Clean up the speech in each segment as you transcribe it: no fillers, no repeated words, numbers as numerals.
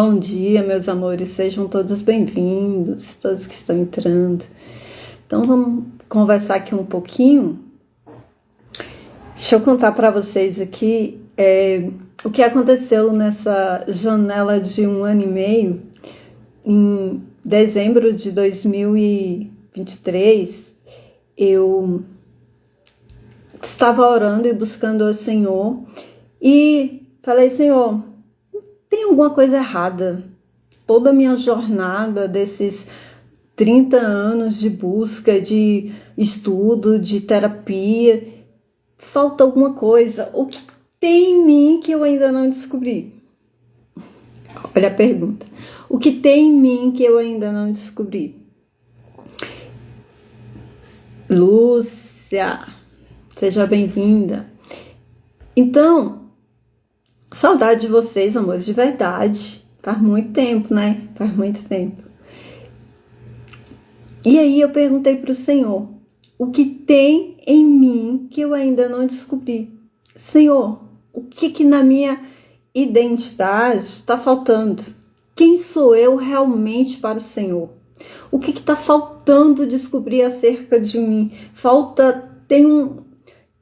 Bom dia, meus amores, sejam todos bem-vindos, todos que estão entrando. Então vamos conversar aqui um pouquinho. Deixa eu contar para vocês aqui o que aconteceu nessa janela de 1 ano e meio. Em dezembro de 2023, eu estava orando e buscando ao Senhor e falei: Senhor, tem alguma coisa errada. Toda a minha jornada desses 30 anos de busca, de estudo, de terapia, falta alguma coisa. O que tem em mim que eu ainda não descobri? Olha a pergunta. O que tem em mim que eu ainda não descobri? Lúcia, seja bem-vinda. Então, saudade de vocês, amores, de verdade. Faz muito tempo, né? Faz muito tempo. E aí eu perguntei para o Senhor: o que tem em mim que eu ainda não descobri? Senhor, o que na minha identidade está faltando? Quem sou eu realmente para o Senhor? O que está faltando descobrir acerca de mim?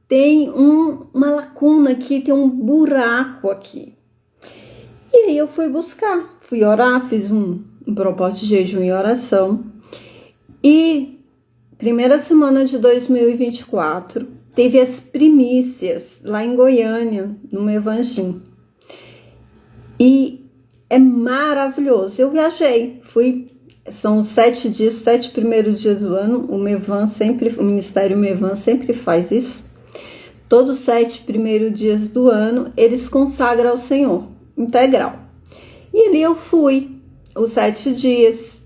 Tem uma lacuna aqui, tem um buraco aqui. E aí eu fui buscar, fui orar, fiz um propósito de jejum e oração. E primeira semana de 2024, teve as primícias lá em Goiânia, no Evangelho. E é maravilhoso. Eu viajei, são 7 dias, 7 primeiros dias do ano. O Ministério Mevan sempre faz isso. Todos os 7 primeiros dias do ano, eles consagram ao Senhor, integral. E ali eu fui, os 7 dias,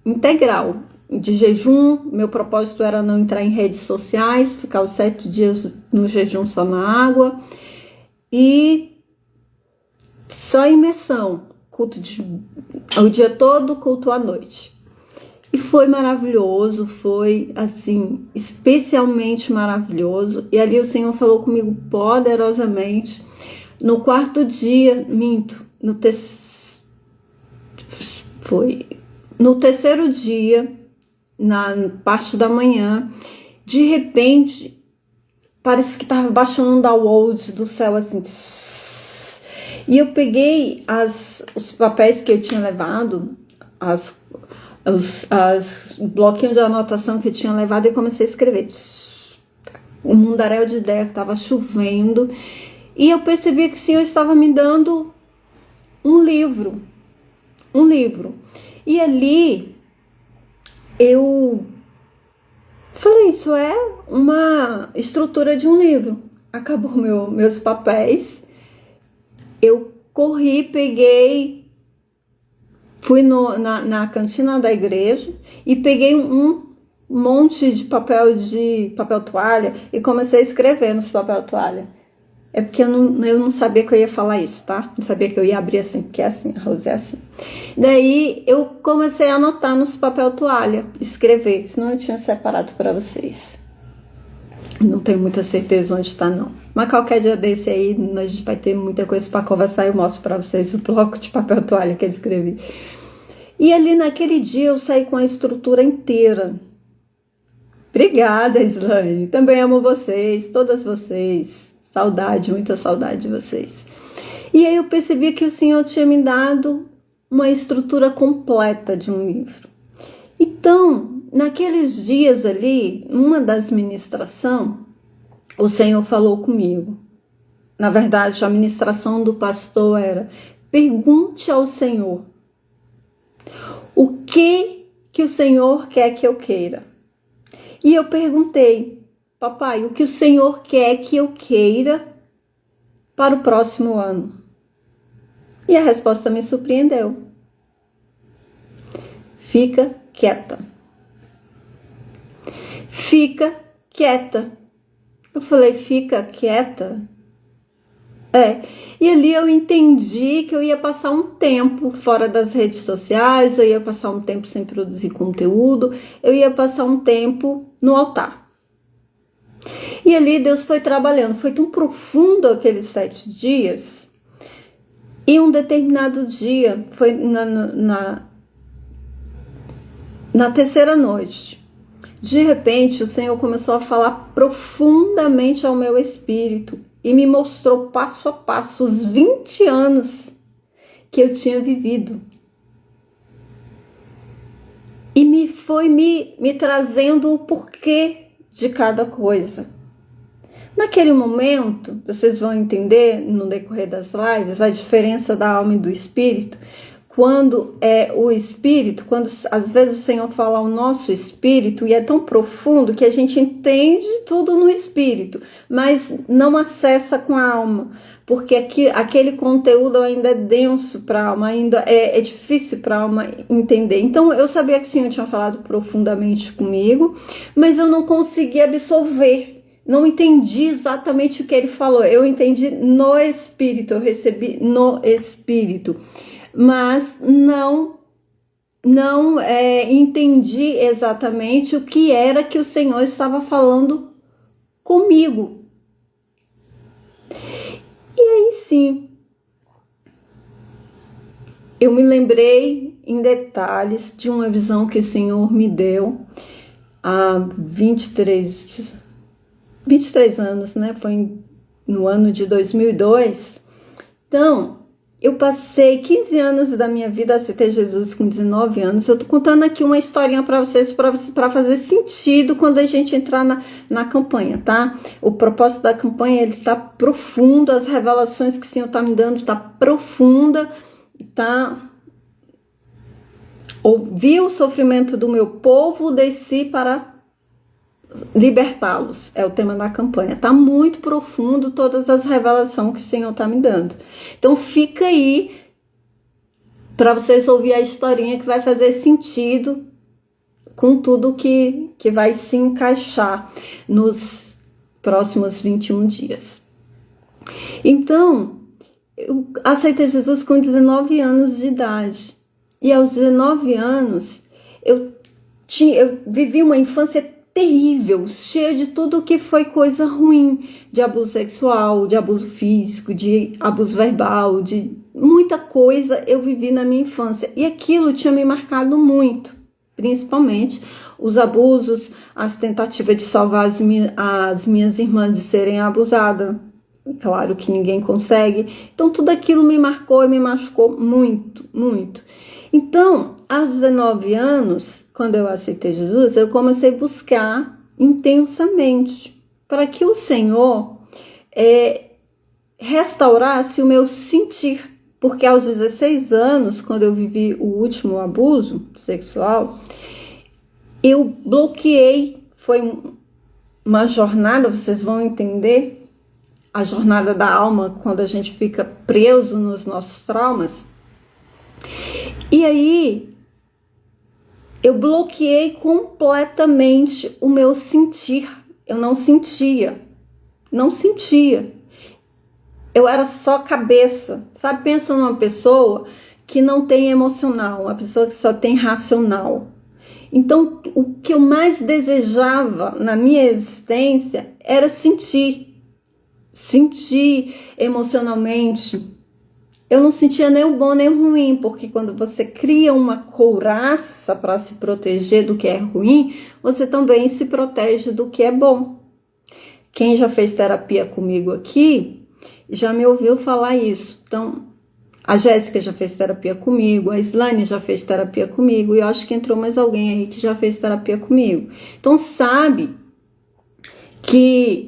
integral, de jejum. Meu propósito era não entrar em redes sociais, ficar os 7 dias no jejum só na água. E só imersão, culto o dia todo, culto à noite. E foi maravilhoso, foi assim, especialmente maravilhoso. E ali o Senhor falou comigo poderosamente. No quarto dia, no terceiro dia, na parte da manhã, de repente, parece que estava baixando um download do céu assim. E eu peguei os papéis que eu tinha levado, os bloquinhos de anotação que eu tinha levado, e comecei a escrever. Um mundaréu de ideia, que estava chovendo. E eu percebi que o Senhor estava me dando um livro. E ali eu falei: isso é uma estrutura de um livro. Acabou meus papéis. Eu corri, peguei, fui na cantina da igreja e peguei um monte de papel toalha e comecei a escrever nos papel toalha. É porque eu não sabia que eu ia falar isso, tá? Não sabia que eu ia abrir assim, porque é assim, a Rose é assim. Daí eu comecei a anotar nos papel toalha, escrever, senão eu tinha separado para vocês. Não tenho muita certeza onde está, não. Mas qualquer dia desse aí, a gente vai ter muita coisa para conversar e eu mostro para vocês o bloco de papel toalha que eu escrevi. E ali naquele dia eu saí com a estrutura inteira. Obrigada, Islane. Também amo vocês, todas vocês. Saudade, muita saudade de vocês. E aí eu percebi que o Senhor tinha me dado uma estrutura completa de um livro. Então, naqueles dias ali, numa das ministrações, o Senhor falou comigo. Na verdade, a ministração do pastor era: pergunte ao Senhor o que o Senhor quer que eu queira. E eu perguntei: papai, o que o Senhor quer que eu queira para o próximo ano? E a resposta me surpreendeu: fica quieta. Fica quieta. Eu falei: fica quieta? E ali eu entendi que eu ia passar um tempo fora das redes sociais, eu ia passar um tempo sem produzir conteúdo, eu ia passar um tempo no altar. E ali Deus foi trabalhando, foi tão profundo aqueles 7 dias. E um determinado dia, foi na terceira noite, de repente o Senhor começou a falar profundamente ao meu espírito e me mostrou passo a passo os 20 anos que eu tinha vivido. E foi me trazendo o porquê de cada coisa. Naquele momento, vocês vão entender no decorrer das lives a diferença da alma e do espírito. Quando é o espírito, quando às vezes o Senhor fala ao nosso espírito e é tão profundo que a gente entende tudo no espírito, mas não acessa com a alma, porque aquele conteúdo ainda é denso para a alma, ainda é difícil para a alma entender. Então eu sabia que o Senhor tinha falado profundamente comigo, mas eu não conseguia absorver. Não entendi exatamente o que ele falou. Eu entendi no espírito, eu recebi no espírito, mas não entendi exatamente o que era que o Senhor estava falando comigo. E aí sim, eu me lembrei em detalhes de uma visão que o Senhor me deu há 23 anos, né? Foi no ano de 2002. Então, eu passei 15 anos da minha vida, aceitei Jesus com 19 anos. Eu tô contando aqui uma historinha para vocês, para fazer sentido quando a gente entrar na campanha, tá? O propósito da campanha, ele tá profundo, as revelações que o Senhor tá me dando tá profunda, tá? Ouvi o sofrimento do meu povo, desci para libertá-los, é o tema da campanha. Tá muito profundo todas as revelações que o Senhor tá me dando. Então fica aí para vocês ouvir a historinha que vai fazer sentido com tudo que vai se encaixar nos próximos 21 dias. Então, eu aceitei Jesus com 19 anos de idade. E aos 19 anos, eu vivi uma infância terrível, cheia de tudo que foi coisa ruim, de abuso sexual, de abuso físico, de abuso verbal, de muita coisa eu vivi na minha infância. E aquilo tinha me marcado muito, principalmente os abusos, as tentativas de salvar as minhas irmãs de serem abusadas. Claro que ninguém consegue. Então tudo aquilo me marcou e me machucou muito, muito. Então, aos 19 anos, quando eu aceitei Jesus, eu comecei a buscar intensamente para que o Senhor restaurasse o meu sentir. Porque aos 16 anos, quando eu vivi o último abuso sexual, eu bloqueei. Foi uma jornada, vocês vão entender, a jornada da alma, quando a gente fica preso nos nossos traumas. E aí, eu bloqueei completamente o meu sentir. Eu não sentia. Eu era só cabeça. Sabe, pensa numa pessoa que não tem emocional, uma pessoa que só tem racional. Então, o que eu mais desejava na minha existência era sentir emocionalmente. Eu não sentia nem o bom nem o ruim, porque quando você cria uma couraça para se proteger do que é ruim, você também se protege do que é bom. Quem já fez terapia comigo aqui, já me ouviu falar isso. Então, a Jéssica já fez terapia comigo, a Islane já fez terapia comigo, e eu acho que entrou mais alguém aí que já fez terapia comigo. Então, sabe que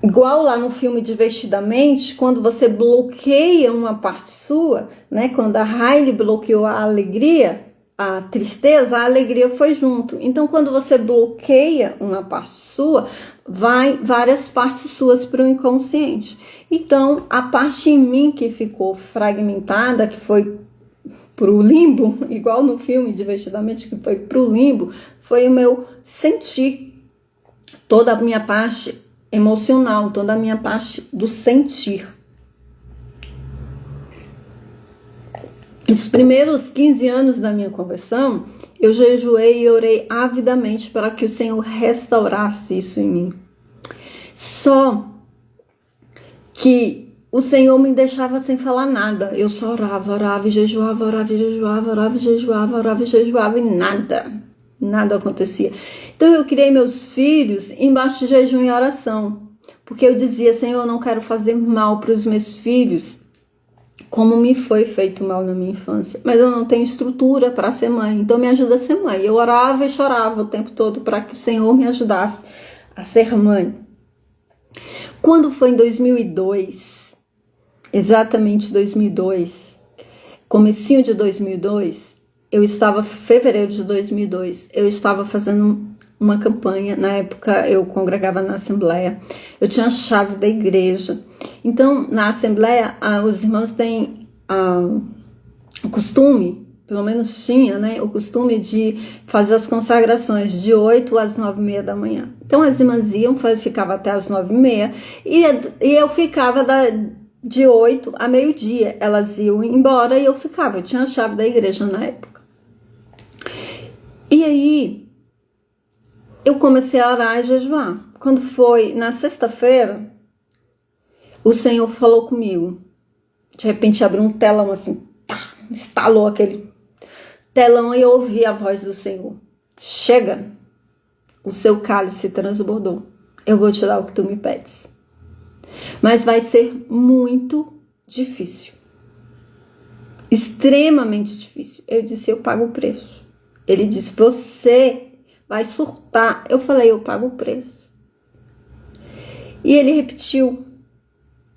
igual lá no filme Divertidamente, quando você bloqueia uma parte sua, né? Quando a Riley bloqueou a alegria, a tristeza, a alegria foi junto. Então, quando você bloqueia uma parte sua, vai várias partes suas para o inconsciente. Então, a parte em mim que ficou fragmentada, que foi pro limbo, igual no filme Divertidamente, que foi pro limbo, foi o meu sentir, toda a minha parte emocional, toda a minha parte do sentir. Nos primeiros 15 anos da minha conversão, eu jejuei e orei avidamente para que o Senhor restaurasse isso em mim. Só que o Senhor me deixava sem falar nada. Eu só orava e jejuava, orava e jejuava, orava e jejuava, orava e jejuava e nada acontecia. Então eu criei meus filhos embaixo de jejum e oração, porque eu dizia: Senhor, eu não quero fazer mal para os meus filhos, como me foi feito mal na minha infância, mas eu não tenho estrutura para ser mãe, então me ajuda a ser mãe. Eu orava e chorava o tempo todo para que o Senhor me ajudasse a ser mãe. Quando foi em 2002, exatamente 2002, comecinho de 2002, fevereiro de 2002, eu estava fazendo uma campanha. Na época eu congregava na Assembleia, eu tinha a chave da igreja. Então na Assembleia os irmãos têm o costume, pelo menos tinha, né, o costume de fazer as consagrações de 8 às 9h30 da manhã. Então as irmãs iam, ficava até às 9h30 e eu ficava de 8 a meio-dia. Elas iam embora e eu ficava. Eu tinha a chave da igreja na época. E aí eu comecei a orar e jejuar. Quando foi na sexta-feira, o Senhor falou comigo. De repente abriu um telão assim, estalou aquele telão e eu ouvi a voz do Senhor: chega, o seu cálice transbordou, eu vou te dar o que tu me pedes, mas vai ser muito difícil, extremamente difícil. Eu disse: eu pago o preço. Ele disse: você vai surtar. Eu falei: eu pago o preço. E ele repetiu: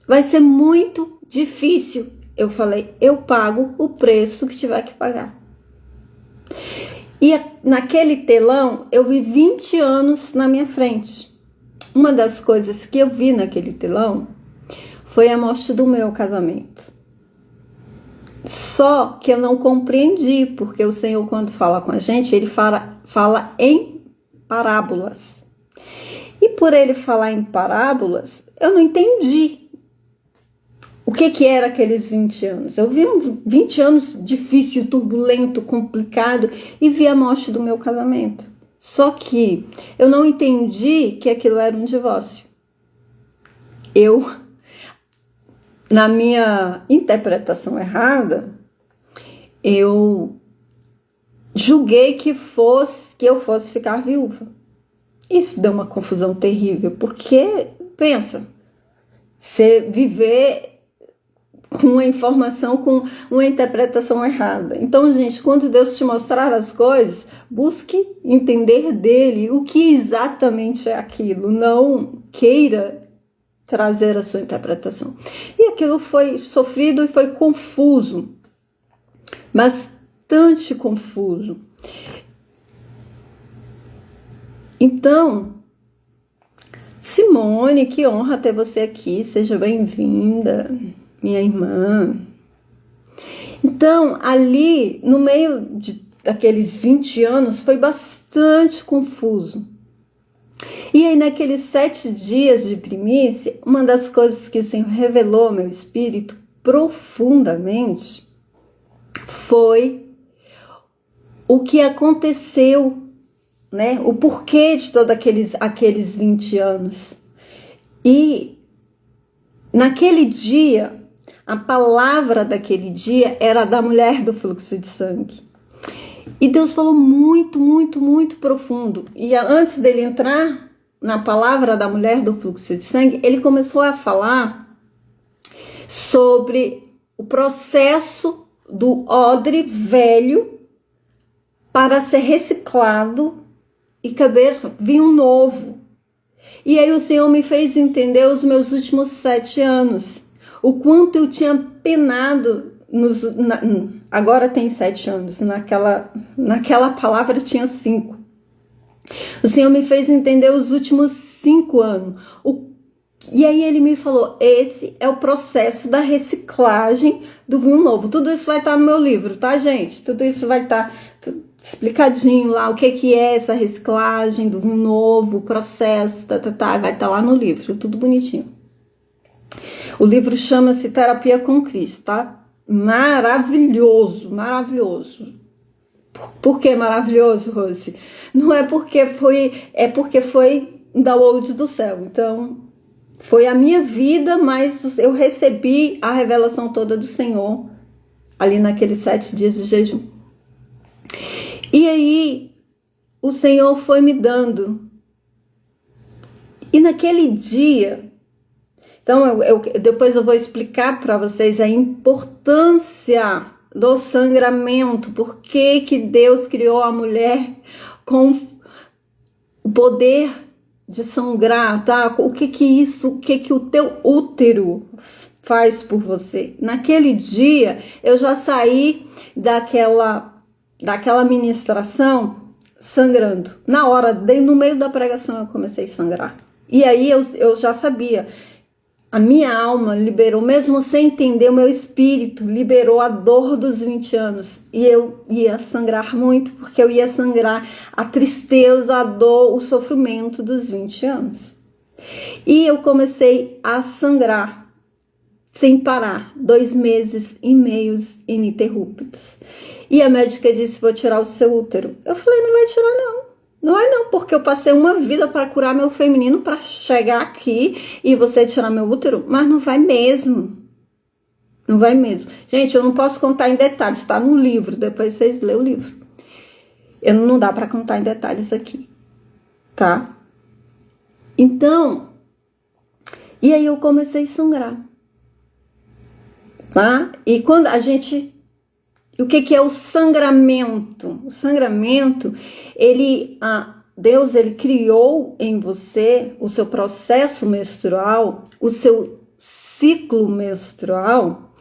vai ser muito difícil. Eu falei: eu pago o preço que tiver que pagar. E naquele telão eu vi 20 anos na minha frente. Uma das coisas que eu vi naquele telão foi a morte do meu casamento. Só que eu não compreendi, porque o Senhor, quando fala com a gente, ele fala em parábolas. E por ele falar em parábolas, eu não entendi o que era aqueles 20 anos. Eu vi uns 20 anos difícil, turbulento, complicado, e vi a morte do meu casamento. Só que eu não entendi que aquilo era um divórcio. Na minha interpretação errada, eu julguei que eu fosse ficar viúva. Isso deu uma confusão terrível, porque, pensa, você viver com uma informação, com uma interpretação errada. Então, gente, quando Deus te mostrar as coisas, busque entender dele o que exatamente é aquilo. Não queira trazer a sua interpretação. E aquilo foi sofrido e foi confuso. Bastante confuso. Então, Simone, que honra ter você aqui. Seja bem-vinda, minha irmã. Então, ali, no meio daqueles 20 anos, foi bastante confuso. E aí, naqueles 7 dias de primícia, uma das coisas que o Senhor revelou ao meu espírito profundamente foi o que aconteceu, né? O porquê de todos aqueles 20 anos. E naquele dia, a palavra daquele dia era da mulher do fluxo de sangue. E Deus falou muito, muito, muito profundo. E antes dele entrar na palavra da mulher do fluxo de sangue, ele começou a falar sobre o processo do odre velho para ser reciclado e caber vinho novo. E aí o Senhor me fez entender os meus últimos 7 anos. O quanto eu tinha penado, agora tem 7 anos, naquela palavra tinha 5. O Senhor me fez entender os últimos 5 anos. E aí ele me falou: esse é o processo da reciclagem do vinho novo. Tudo isso vai estar no meu livro, tá, gente? Tudo isso vai estar explicadinho lá, o que é essa reciclagem do vinho novo, o processo, vai estar lá no livro, tudo bonitinho. O livro chama-se Terapia com Cristo, tá? Maravilhoso, maravilhoso. Por que maravilhoso, Rose? Não é porque foi, é porque foi um download do céu. Então, Foi a minha vida, mas eu recebi a revelação toda do Senhor ali naqueles 7 dias de jejum. E aí o Senhor foi me dando. E naquele dia, então depois eu vou explicar para vocês a importância do sangramento, por que Deus criou a mulher com o poder de sangrar, tá? O que o teu útero faz por você. Naquele dia, eu já saí daquela ministração sangrando. Na hora, no meio da pregação, eu comecei a sangrar. E aí eu já sabia. A minha alma liberou, mesmo sem entender, o meu espírito liberou a dor dos 20 anos. E eu ia sangrar muito, porque eu ia sangrar a tristeza, a dor, o sofrimento dos 20 anos. E eu comecei a sangrar sem parar, 2 meses e meios ininterruptos. E a médica disse, vou tirar o seu útero. Eu falei, não vai tirar não. Não vai não, porque eu passei uma vida para curar meu feminino, para chegar aqui e você tirar meu útero, mas não vai mesmo. Não vai mesmo. Gente, eu não posso contar em detalhes, está no livro, depois vocês lêem o livro. Não dá para contar em detalhes aqui, tá? Então, e aí eu comecei a sangrar, tá? E quando a gente... O que é o sangramento? O sangramento, Deus ele criou em você o seu processo menstrual, o seu ciclo menstrual,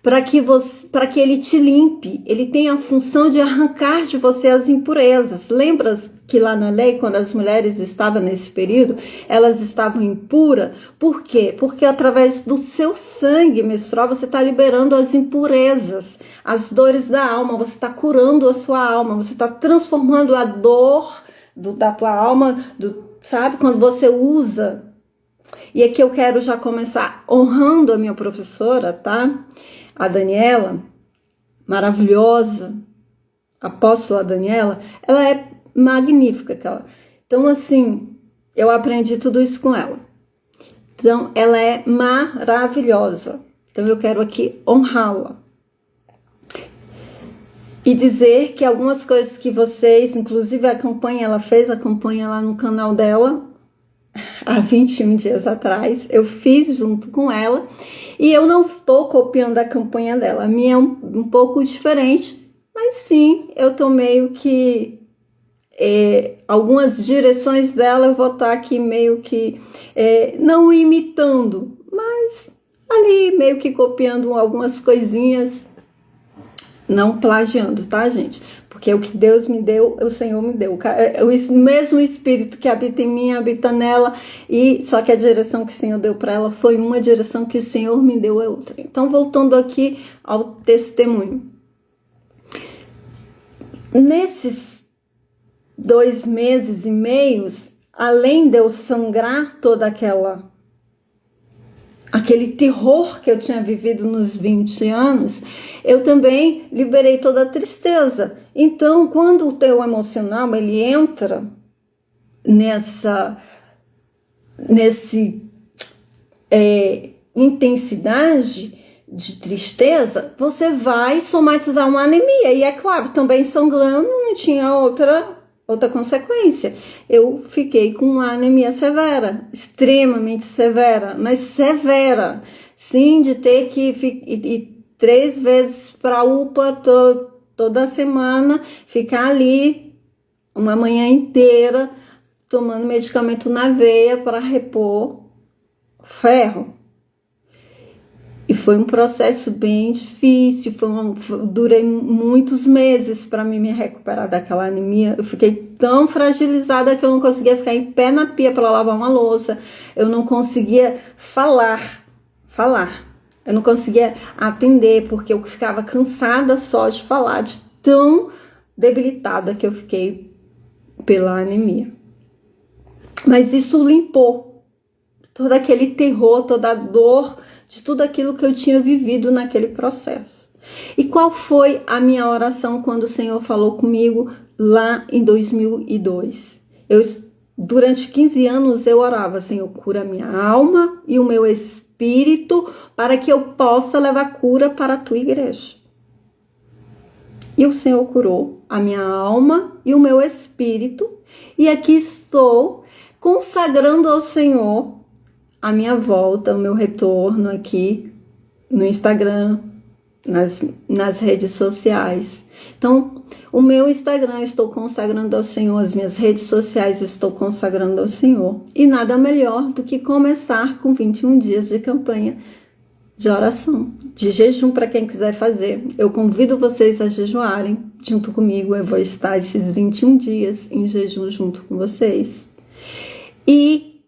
para que ele te limpe. Ele tem a função de arrancar de você as impurezas. Lembra que lá na lei, quando as mulheres estavam nesse período, elas estavam impuras? Por quê? Porque através do seu sangue menstrual, você está liberando as impurezas, as dores da alma, você está curando a sua alma, você está transformando a dor da tua alma, sabe? Quando você usa. E aqui eu quero já começar honrando a minha professora, tá? A Daniela, maravilhosa, apóstola Daniela, ela é magnífica. Então, assim, eu aprendi tudo isso com ela. Então, ela é maravilhosa. Então, eu quero aqui honrá-la. E dizer que algumas coisas que vocês, inclusive a campanha, ela fez a campanha lá no canal dela, há 21 dias atrás, eu fiz junto com ela, e eu não estou copiando a campanha dela, a minha é um pouco diferente, mas sim, eu estou meio que, algumas direções dela eu vou estar aqui meio que, não imitando, mas ali meio que copiando algumas coisinhas, não plagiando, tá, gente? Porque o que Deus me deu, o Senhor me deu. O mesmo Espírito que habita em mim, habita nela. E só que a direção que o Senhor deu para ela foi uma, direção que o Senhor me deu é outra. Então, voltando aqui ao testemunho. Nesses 2 meses e meios, além de eu sangrar toda aquele terror que eu tinha vivido nos 20 anos, eu também liberei toda a tristeza. Então, quando o teu emocional ele entra nessa intensidade de tristeza, você vai somatizar uma anemia. E é claro, também sangrando não tinha outra consequência. Eu fiquei com uma anemia severa, extremamente severa, mas severa, sim, de ter que ir 3 vezes para a UPA toda semana, ficar ali uma manhã inteira tomando medicamento na veia para repor ferro. E foi um processo bem difícil, durei muitos meses para me recuperar daquela anemia. Eu fiquei tão fragilizada que eu não conseguia ficar em pé na pia para lavar uma louça. Eu não conseguia falar. Eu não conseguia atender, porque eu ficava cansada só de falar, de tão debilitada que eu fiquei pela anemia. Mas isso limpou todo aquele terror, toda a dor, de tudo aquilo que eu tinha vivido naquele processo. E qual foi a minha oração quando o Senhor falou comigo lá em 2002? durante 15 anos eu orava, Senhor, cura minha alma e o meu espírito para que eu possa levar cura para a tua igreja. E o Senhor curou a minha alma e o meu espírito. E aqui estou consagrando ao Senhor a minha volta, o meu retorno aqui no Instagram, nas redes sociais. Então, o meu Instagram eu estou consagrando ao Senhor, as minhas redes sociais eu estou consagrando ao Senhor. E nada melhor do que começar com 21 dias de campanha de oração, de jejum para quem quiser fazer. Eu convido vocês a jejuarem junto comigo. Eu vou estar esses 21 dias em jejum junto com vocês. E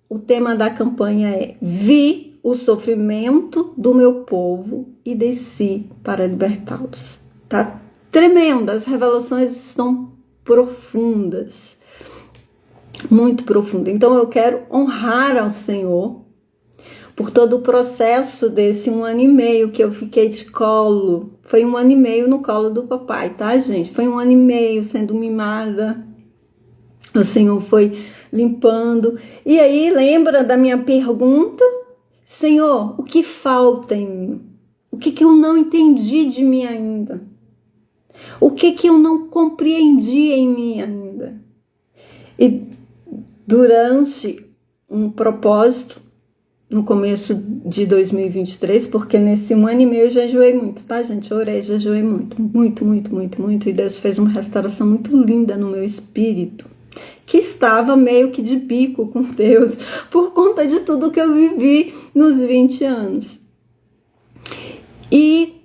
o tema da campanha é: vi o sofrimento do meu povo e desci para libertá-los. Tá tremendo, as revelações estão profundas, muito profundas. Então eu quero honrar ao Senhor por todo o processo desse 1 ano e meio que eu fiquei de colo. Foi 1 ano e meio no colo do papai, tá, gente? Foi 1 ano e meio sendo mimada. O Senhor foi limpando. E aí, lembra da minha pergunta? Senhor, o que falta em mim? O que eu não entendi de mim ainda? O que eu não compreendi em mim ainda? E durante um propósito, no começo de 2023, porque nesse 1 ano e meio eu jejuei muito, tá, gente? Eu orei, jejuei muito, muito. E Deus fez uma restauração muito linda no meu espírito, que estava meio que de bico com Deus, por conta de tudo que eu vivi nos 20 anos. E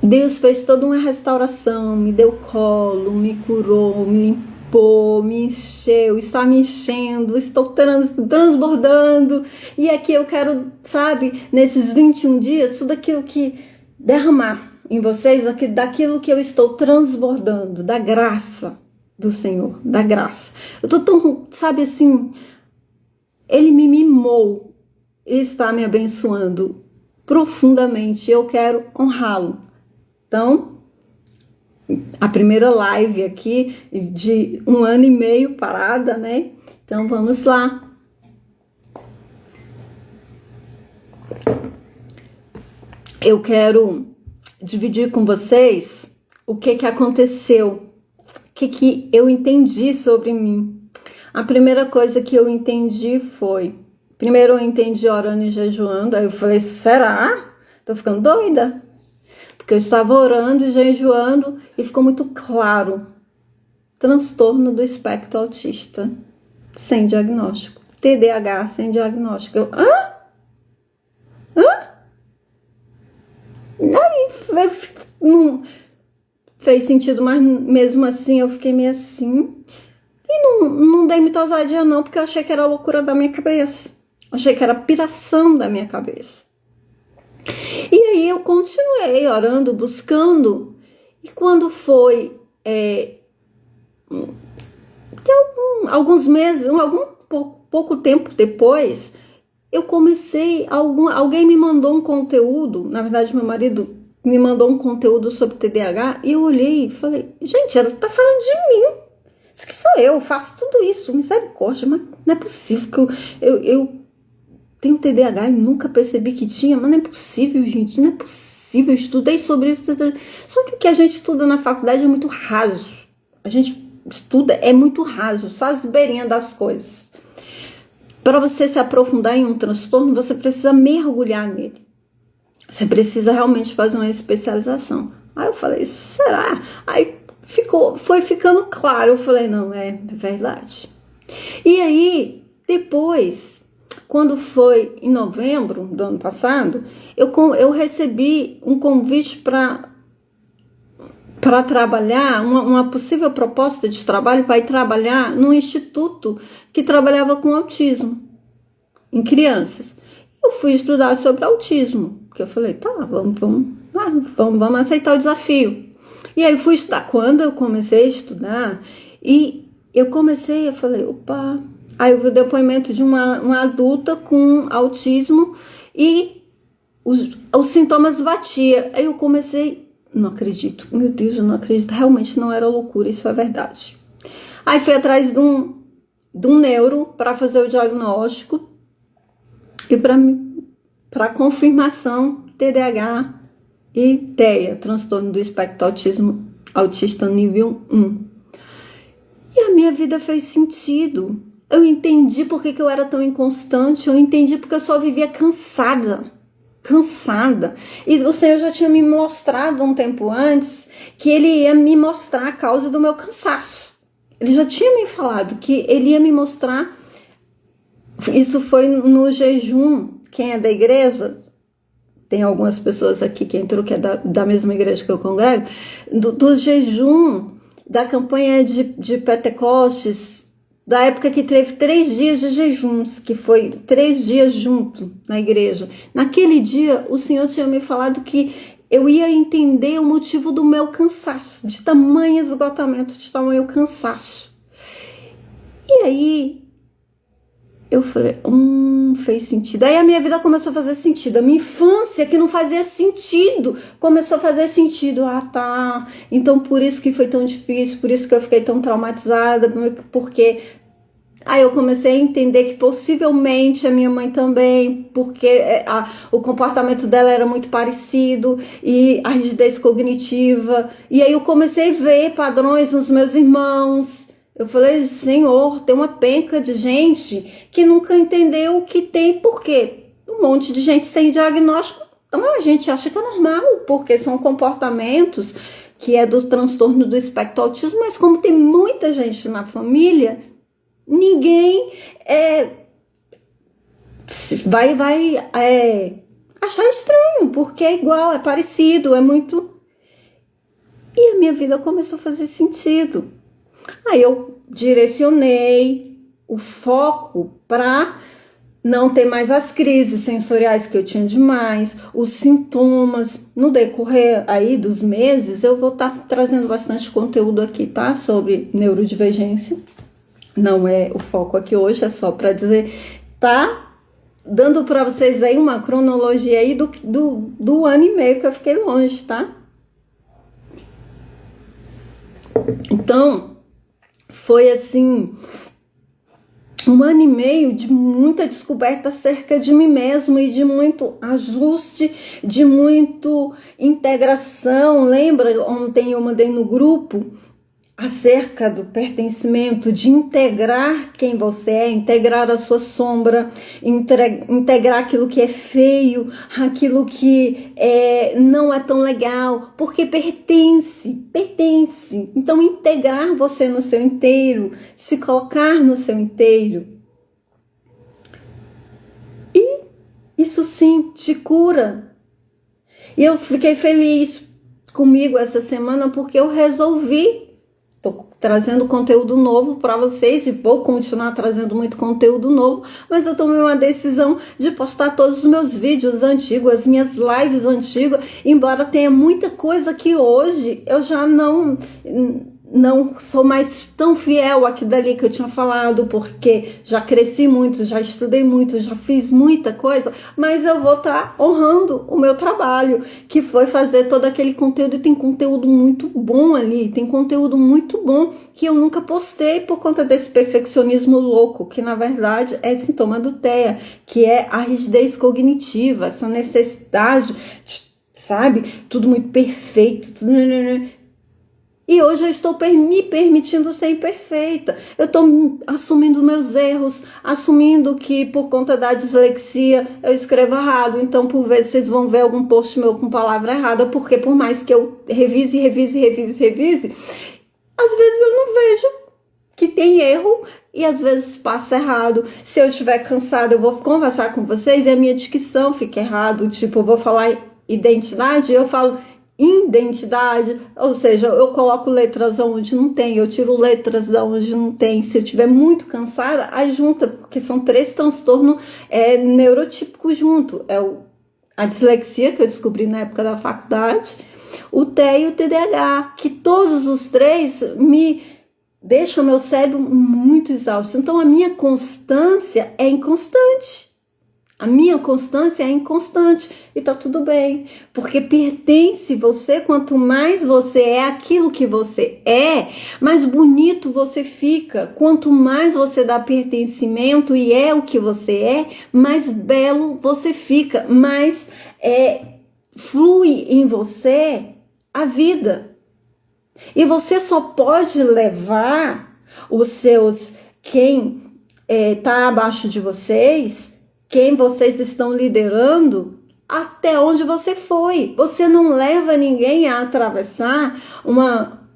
Deus fez toda uma restauração, me deu colo, me curou, me limpou, me encheu, está me enchendo, estou transbordando. E aqui eu quero, sabe, nesses 21 dias, tudo aquilo que derramar em vocês, daquilo que eu estou transbordando, da graça do Senhor, da graça. Eu tô tão, sabe assim, Ele me mimou e está me abençoando profundamente. Eu quero honrá-lo. Então, a primeira live aqui de 1 ano e meio parada, né? Então, vamos lá. Eu quero dividir com vocês o que aconteceu, o que eu entendi sobre mim. A primeira coisa que eu entendi foi... Primeiro eu entendi orando e jejuando. Aí eu falei, será? Tô ficando doida. Porque eu estava orando e jejuando e ficou muito claro. Transtorno do espectro autista. Sem diagnóstico. TDAH sem diagnóstico. Eu, Aí não fez sentido, mas mesmo assim eu fiquei meio assim. E não dei muita ousadia não, porque eu achei que era loucura da minha cabeça. Achei que era piração da minha cabeça. E aí eu continuei orando, buscando. E quando foi alguns meses, pouco tempo depois, eu comecei, alguém me mandou um conteúdo, na verdade meu marido me mandou um conteúdo sobre TDAH, e eu olhei e falei, gente, ela tá falando de mim. Isso que sou eu faço tudo isso, misericórdia, mas não é possível que eu tenho TDAH e nunca percebi que tinha, mas não é possível, gente, não é possível, eu estudei sobre isso. Só que o que a gente estuda na faculdade é muito raso, a gente estuda, é muito raso, só as beirinhas das coisas. Para você se aprofundar em um transtorno, você precisa mergulhar nele, você precisa realmente fazer uma especialização. Aí eu falei, será? Aí foi ficando claro, eu falei, não, é verdade. E aí, depois, quando foi em novembro do ano passado, eu recebi um convite para trabalhar, uma possível proposta de trabalho para ir trabalhar num instituto que trabalhava com autismo em crianças. Eu fui estudar sobre autismo, porque eu falei, tá, vamos aceitar o desafio. E aí fui estudar. Quando eu comecei a estudar, eu falei, opa. Aí eu vi o depoimento de uma adulta com autismo e os sintomas batiam. Aí eu comecei, não acredito, meu Deus, eu não acredito, realmente não era loucura, isso é verdade. Aí fui atrás de um neuro para fazer o diagnóstico e para confirmação TDAH e TEA, transtorno do espectro autismo autista nível 1. E a minha vida fez sentido. Eu entendi por que eu era tão inconstante, eu entendi porque eu só vivia cansada. E o Senhor já tinha me mostrado um tempo antes que Ele ia me mostrar a causa do meu cansaço. Ele já tinha me falado que Ele ia me mostrar. Isso foi no jejum. Quem é da igreja, tem algumas pessoas aqui que entrou que é da mesma igreja que eu congrego, do jejum, da campanha de Pentecostes, da época que teve 3 dias de jejuns, que foi 3 dias junto na igreja. Naquele dia, o Senhor tinha me falado que eu ia entender o motivo do meu cansaço, de tamanho esgotamento, de tamanho cansaço. E aí, eu falei, fez sentido. Aí a minha vida começou a fazer sentido. A minha infância, que não fazia sentido, começou a fazer sentido. Ah, tá. Então por isso que foi tão difícil, por isso que eu fiquei tão traumatizada, porque aí eu comecei a entender que possivelmente a minha mãe também, porque o comportamento dela era muito parecido, e a rigidez cognitiva. E aí eu comecei a ver padrões nos meus irmãos. Eu falei, Senhor, tem uma penca de gente que nunca entendeu o que tem, porque um monte de gente sem diagnóstico, então a gente acha que é normal, porque são comportamentos que é do transtorno do espectro autismo, mas como tem muita gente na família, ninguém vai achar estranho, porque é igual, é parecido, é muito... E a minha vida começou a fazer sentido. Aí eu direcionei o foco para não ter mais as crises sensoriais que eu tinha demais, os sintomas. No decorrer aí dos meses, eu vou estar trazendo bastante conteúdo aqui, tá? Sobre neurodivergência. Não é o foco aqui hoje, é só para dizer, tá? Dando para vocês aí uma cronologia aí do ano e meio que eu fiquei longe, tá? Então... foi assim, 1 ano e meio de muita descoberta acerca de mim mesmo e de muito ajuste, de muito integração. Lembra ontem eu mandei no grupo acerca do pertencimento, de integrar quem você é, integrar a sua sombra, integrar aquilo que é feio, aquilo que não é tão legal, porque pertence. Então integrar você no seu inteiro, se colocar no seu inteiro. E isso sim te cura. E eu fiquei feliz comigo essa semana porque eu resolvi. Estou trazendo conteúdo novo para vocês e vou continuar trazendo muito conteúdo novo, mas eu tomei uma decisão de postar todos os meus vídeos antigos, as minhas lives antigas, embora tenha muita coisa que hoje eu já não sou mais tão fiel àquilo dali que eu tinha falado, porque já cresci muito, já estudei muito, já fiz muita coisa, mas eu vou estar honrando o meu trabalho, que foi fazer todo aquele conteúdo, e tem conteúdo muito bom ali, tem conteúdo muito bom que eu nunca postei por conta desse perfeccionismo louco, que na verdade é sintoma do TEA, que é a rigidez cognitiva, essa necessidade, sabe, tudo muito perfeito, tudo... E hoje eu estou me permitindo ser imperfeita. Eu estou assumindo meus erros, assumindo que por conta da dislexia eu escrevo errado. Então, por vezes, vocês vão ver algum post meu com palavra errada, porque por mais que eu revise, às vezes eu não vejo que tem erro e às vezes passa errado. Se eu estiver cansada, eu vou conversar com vocês e a minha dicção fica errado. Tipo, eu vou falar identidade, eu falo identidade, ou seja, eu coloco letras onde não tem, eu tiro letras da onde não tem. Se eu estiver muito cansada, aí junta, porque são 3 transtornos neurotípicos junto. A dislexia, que eu descobri na época da faculdade, o TEA e o TDAH, que todos os 3 me deixam meu cérebro muito exausto. Então a minha constância é inconstante. A minha constância é inconstante e tá tudo bem, porque pertence você. Quanto mais você é aquilo que você é, mais bonito você fica. Quanto mais você dá pertencimento e é o que você é, mais belo você fica, mais flui em você a vida. E você só pode levar os seus, quem tá abaixo de vocês, quem vocês estão liderando, até onde você foi. Você não leva ninguém a atravessar uma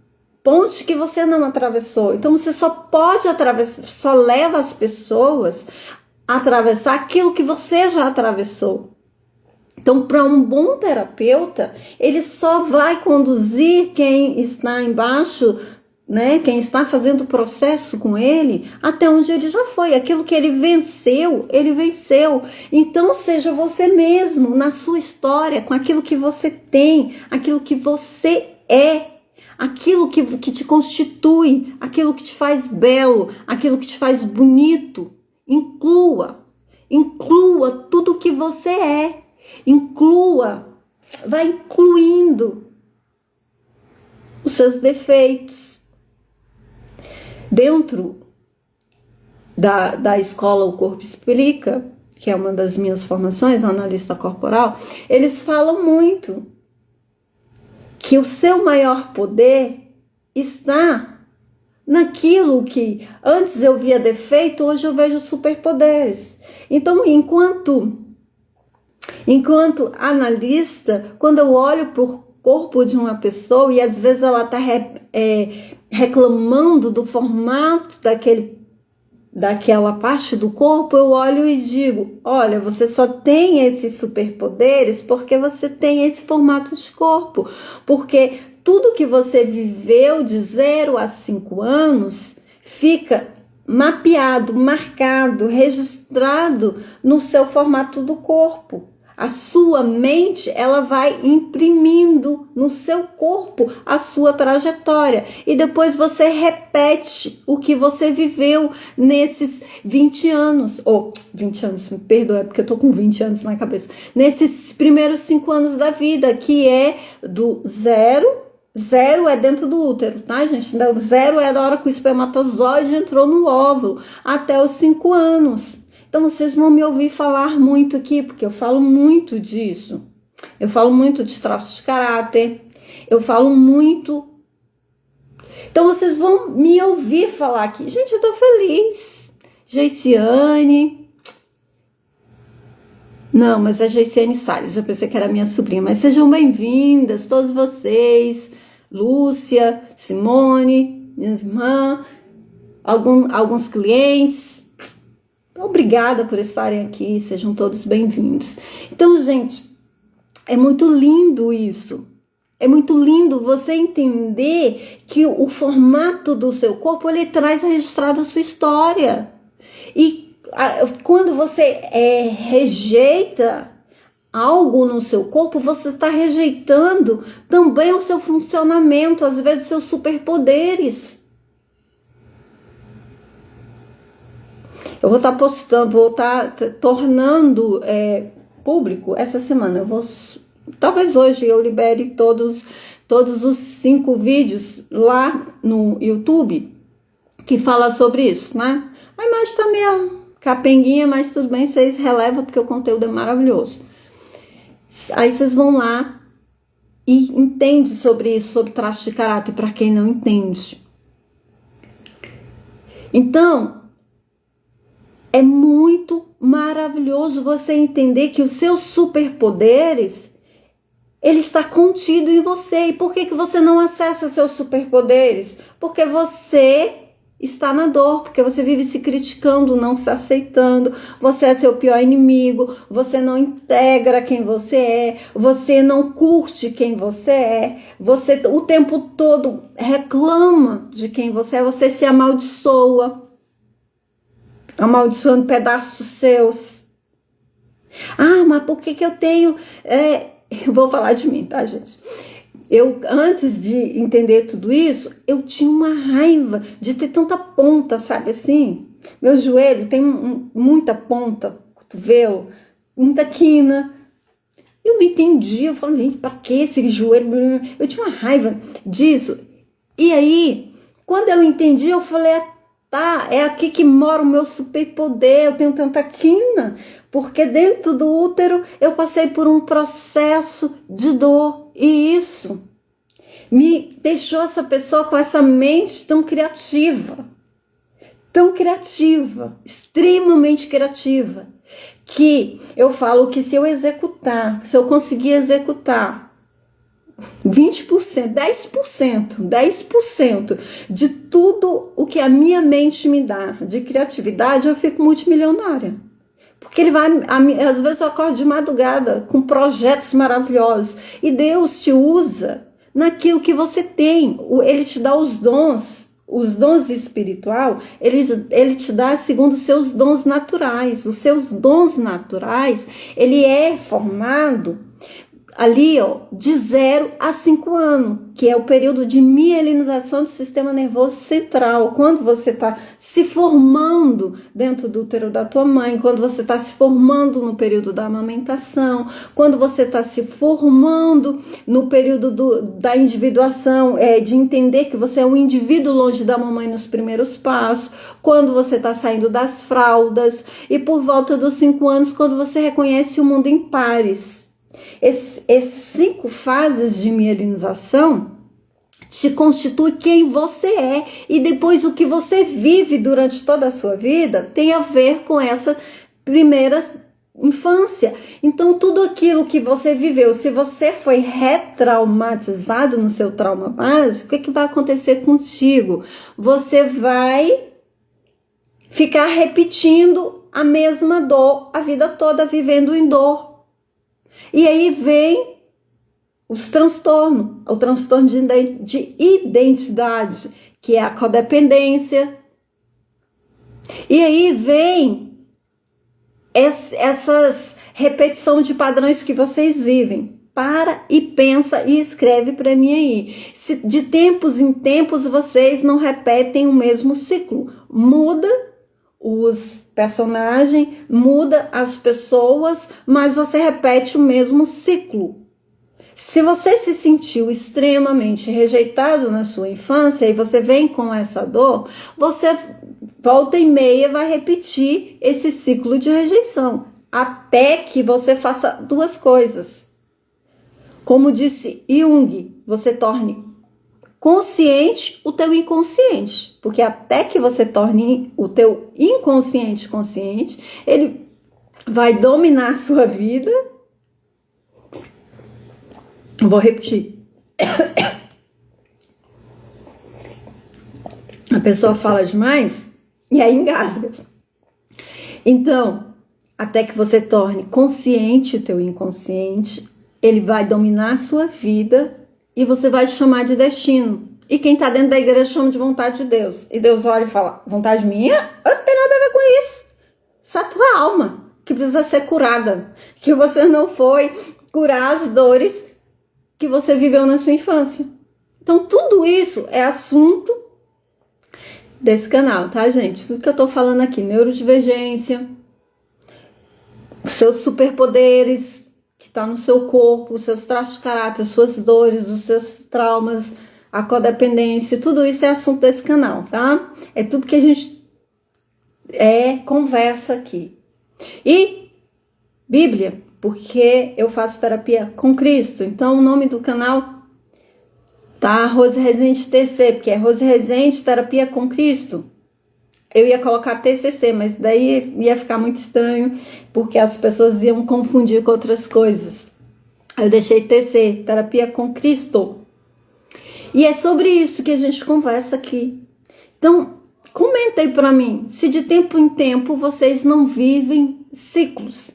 ponte que você não atravessou. Então você só pode atravessar, só leva as pessoas a atravessar aquilo que você já atravessou. Então, para um bom terapeuta, ele só vai conduzir quem está embaixo, né? Quem está fazendo o processo com ele, até onde ele já foi. Aquilo que ele venceu, ele venceu. Então, seja você mesmo na sua história, com aquilo que você tem, aquilo que você é, aquilo que te constitui, aquilo que te faz belo, aquilo que te faz bonito. Inclua tudo que você é. Vai incluindo os seus defeitos. Dentro da escola O Corpo Explica, que é uma das minhas formações, analista corporal, eles falam muito que o seu maior poder está naquilo que antes eu via defeito, hoje eu vejo superpoderes. Então, enquanto analista, quando eu olho para o corpo de uma pessoa e às vezes ela está reclamando do formato daquela parte do corpo, eu olho e digo, olha, você só tem esses superpoderes porque você tem esse formato de corpo, porque tudo que você viveu de 0 a 5 anos fica mapeado, marcado, registrado no seu formato do corpo. A sua mente, ela vai imprimindo no seu corpo a sua trajetória. E depois você repete o que você viveu nesses 20 anos. Ou 20 anos, me perdoa, porque eu tô com 20 anos na cabeça. Nesses primeiros 5 anos da vida, que é do zero é dentro do útero, tá, gente? O 0 é da hora que o espermatozoide entrou no óvulo, até os 5 anos. Então, vocês vão me ouvir falar muito aqui, porque eu falo muito disso. Eu falo muito de traços de caráter. Eu falo muito. Então, vocês vão me ouvir falar aqui. Gente, eu tô feliz. Geiciane. Não, mas é Geiciane Salles. Eu pensei que era minha sobrinha. Mas sejam bem-vindas, todos vocês. Lúcia, Simone, minha irmã, alguns clientes. Obrigada por estarem aqui, sejam todos bem-vindos. Então, gente, é muito lindo isso. É muito lindo você entender que o formato do seu corpo, ele traz registrado a sua história. E quando você rejeita algo no seu corpo, você está rejeitando também o seu funcionamento, às vezes seus superpoderes. Eu vou estar postando, vou estar tornando público essa semana. Talvez hoje eu libere todos os 5 vídeos lá no YouTube que fala sobre isso, né? A imagem tá meio capenguinha, mas tudo bem, vocês relevam porque o conteúdo é maravilhoso. Aí vocês vão lá e entendem sobre isso, sobre traços de caráter, para quem não entende. Então, é muito maravilhoso você entender que os seus superpoderes, ele está contido em você. E por que você não acessa seus superpoderes? Porque você está na dor, porque você vive se criticando, não se aceitando, você é seu pior inimigo, você não integra quem você não curte quem você o tempo todo reclama de quem você se amaldiçoa. Amaldiçoando pedaços seus. Ah, mas por que eu tenho... Eu vou falar de mim, tá, gente? Antes de entender tudo isso, eu tinha uma raiva de ter tanta ponta, sabe assim? Meu joelho tem muita ponta, cotovelo, muita quina. Eu não entendi, eu falei, gente, pra que esse joelho? Eu tinha uma raiva disso. E aí, quando eu entendi, eu falei, tá, é aqui que mora o meu superpoder, eu tenho tanta quina, porque dentro do útero eu passei por um processo de dor, e isso me deixou essa pessoa com essa mente tão criativa, extremamente criativa, que eu falo que se eu conseguir executar 20%, 10% de tudo o que a minha mente me dá de criatividade, eu fico multimilionária. Porque ele vai, às vezes eu acordo de madrugada com projetos maravilhosos e Deus te usa naquilo que você tem. Ele te dá os dons espiritual, ele te dá segundo os seus dons naturais. Os seus dons naturais, ele é formado ali, ó, de 0 a 5 anos, que é o período de mielinização do sistema nervoso central. Quando você está se formando dentro do útero da tua mãe, quando você está se formando no período da amamentação, quando você está se formando no período da individuação, de entender que você é um indivíduo longe da mamãe nos primeiros passos, quando você está saindo das fraldas, e por volta dos 5 anos, quando você reconhece o mundo em pares. Esses 5 fases de mielinização te constitui quem você é, e depois o que você vive durante toda a sua vida tem a ver com essa primeira infância. Então tudo aquilo que você viveu, se você foi retraumatizado no seu trauma básico, o que vai acontecer contigo? Você vai ficar repetindo a mesma dor a vida toda, vivendo em dor. E aí vem os transtornos, o transtorno de identidade, que é a codependência. E aí vem essas repetição de padrões que vocês vivem. Para e pensa e escreve para mim aí. Se de tempos em tempos vocês não repetem o mesmo ciclo, muda os personagens, muda as pessoas, mas você repete o mesmo ciclo. Se você se sentiu extremamente rejeitado na sua infância e você vem com essa dor, você volta e meia vai repetir esse ciclo de rejeição, até que você faça 2 coisas. Como disse Jung, você torne consciente o teu inconsciente, porque até que você torne o teu inconsciente consciente, ele vai dominar a sua vida. Vou repetir. A pessoa fala demais e aí engasga. Então, até que você torne consciente o teu inconsciente, ele vai dominar a sua vida e você vai chamar de destino. E quem está dentro da igreja chama de vontade de Deus. E Deus olha e fala, vontade minha? Eu não tenho nada a ver com isso. Isso é a tua alma que precisa ser curada. Que você não foi curar as dores que você viveu na sua infância. Então tudo isso é assunto desse canal, tá, gente? Tudo que eu tô falando aqui, neurodivergência, os seus superpoderes que tá no seu corpo, os seus traços de caráter, as suas dores, os seus traumas, a codependência, tudo isso é assunto desse canal, tá? É tudo que a gente conversa aqui. E Bíblia, porque eu faço terapia com Cristo, então o nome do canal tá Rose Rezende TC, porque é Rose Rezende Terapia com Cristo. Eu ia colocar TCC, mas daí ia ficar muito estranho, porque as pessoas iam confundir com outras coisas. Eu deixei TC, Terapia com Cristo. E é sobre isso que a gente conversa aqui. Então, comenta aí pra mim, se de tempo em tempo vocês não vivem ciclos.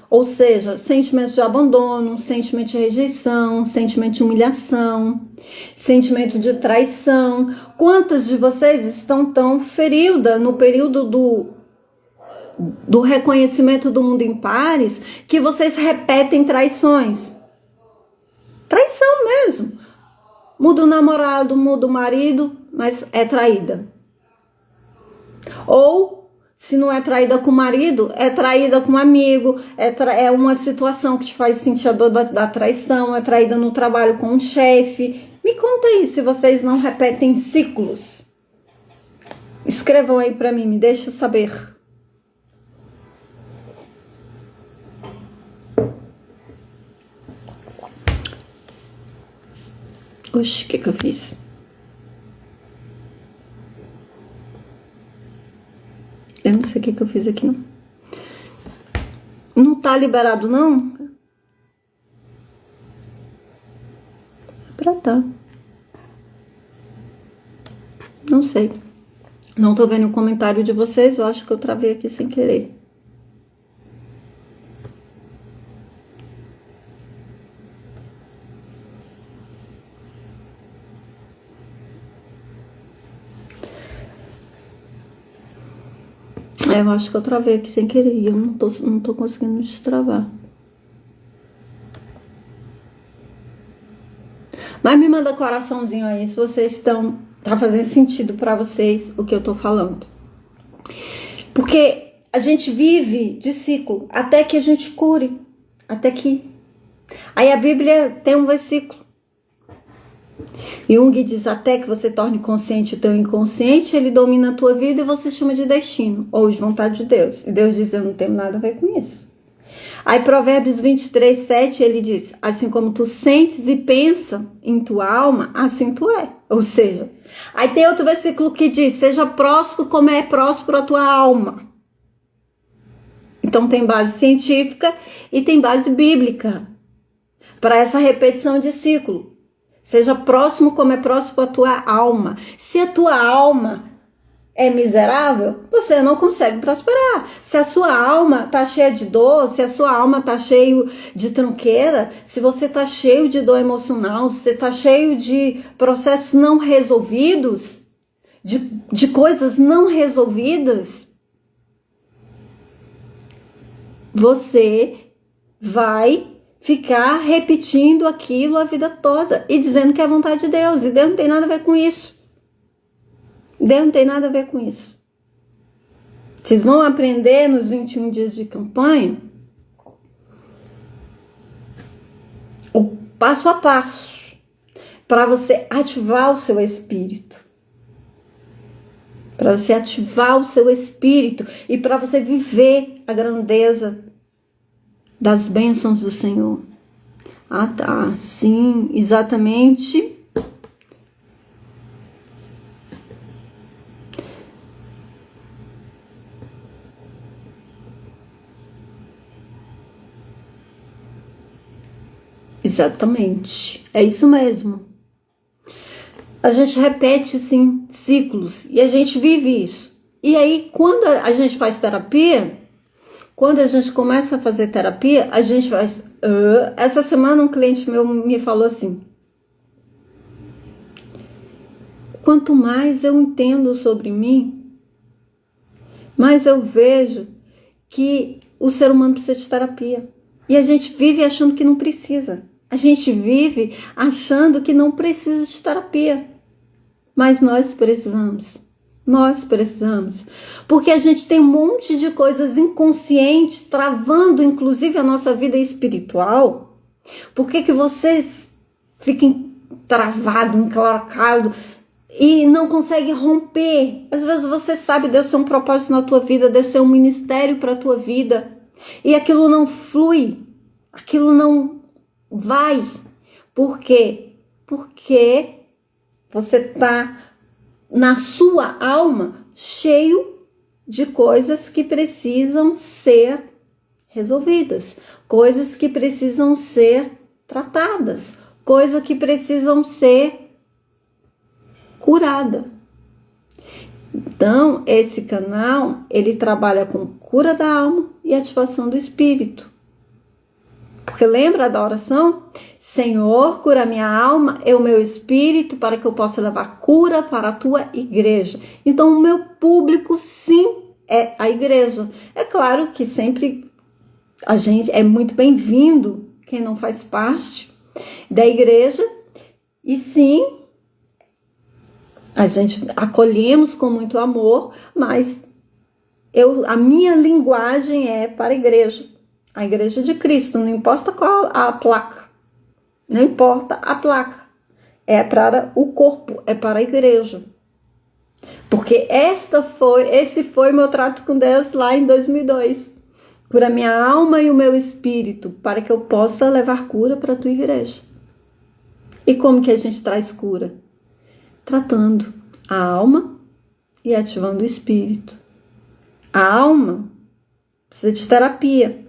Ou seja, sentimento de abandono, sentimento de rejeição, sentimento de humilhação, sentimento de traição. Quantas de vocês estão tão feridas no período do reconhecimento do mundo em pares que vocês repetem traições? Traição mesmo. Muda o namorado, muda o marido, mas é traída. Ou Se não é traída com o marido, é traída com um amigo, é uma situação que te faz sentir a dor da traição, é traída no trabalho com um chefe. Me conta aí se vocês não repetem ciclos. Escrevam aí pra mim, me deixa saber. Oxe, o que eu fiz? Eu não sei o que eu fiz aqui, não. Não tá liberado, não? Pra tá. Não sei. Não tô vendo o comentário de vocês, eu acho que eu travei aqui sem querer. Eu acho que eu travei aqui sem querer e eu não tô conseguindo destravar. Mas me manda coraçãozinho aí se vocês tá fazendo sentido pra vocês o que eu tô falando. Porque a gente vive de ciclo até que a gente cure. Até que... Aí a Bíblia tem um versículo. Jung diz, até que você torne consciente o teu inconsciente, ele domina a tua vida e você chama de destino, ou de vontade de Deus. E Deus diz, eu não tenho nada a ver com isso. Aí Provérbios 23, 7, ele diz, assim como tu sentes e pensa em tua alma, assim tu é. Ou seja, aí tem outro versículo que diz, seja próspero como é próspero a tua alma. Então tem base científica e tem base bíblica para essa repetição de ciclo. Seja próximo como é próximo a tua alma. Se a tua alma é miserável, você não consegue prosperar. Se a sua alma tá cheia de dor, se a sua alma tá cheio de tranqueira, se você tá cheio de dor emocional, se você tá cheio de processos não resolvidos, de coisas não resolvidas, você vai ficar repetindo aquilo a vida toda e dizendo que é a vontade de Deus. E Deus não tem nada a ver com isso. Deus não tem nada a ver com isso. Vocês vão aprender nos 21 dias de campanha o passo a passo para você ativar o seu espírito. Para você ativar o seu espírito e para você viver a grandeza das bênçãos do Senhor. Ah, tá. Sim, exatamente. Exatamente. É isso mesmo. A gente repete, sim, ciclos. E a gente vive isso. E aí, quando a gente faz terapia... Quando a gente começa a fazer terapia, a gente faz... Essa semana um cliente meu me falou assim, quanto mais eu entendo sobre mim, mais eu vejo que o ser humano precisa de terapia. E a gente vive achando que não precisa. A gente vive achando que não precisa de terapia. Mas nós precisamos. Nós precisamos, porque a gente tem um monte de coisas inconscientes travando, inclusive, a nossa vida espiritual. Por que vocês fiquem travados, enclarcados e não conseguem romper? Às vezes você sabe, Deus tem um propósito na tua vida, Deus tem um ministério para a tua vida e aquilo não flui, aquilo não vai. Por quê? Porque você está na sua alma cheio de coisas que precisam ser resolvidas, coisas que precisam ser tratadas, coisas que precisam ser curadas. Então, esse canal, ele trabalha com cura da alma e ativação do espírito. Porque lembra da oração? Senhor, cura minha alma e o meu espírito para que eu possa levar cura para a tua igreja. Então, o meu público, sim, é a igreja. É claro que sempre a gente é muito bem-vindo, quem não faz parte da igreja. E sim, a gente acolhemos com muito amor, mas a minha linguagem é para a igreja de Cristo, não importa qual a placa, não importa a placa, é para o corpo, é para a igreja. Porque esse foi meu trato com Deus lá em 2002. Cura minha alma e o meu espírito, para que eu possa levar cura para a tua igreja. E como que a gente traz cura? Tratando a alma e ativando o espírito. A alma precisa de terapia.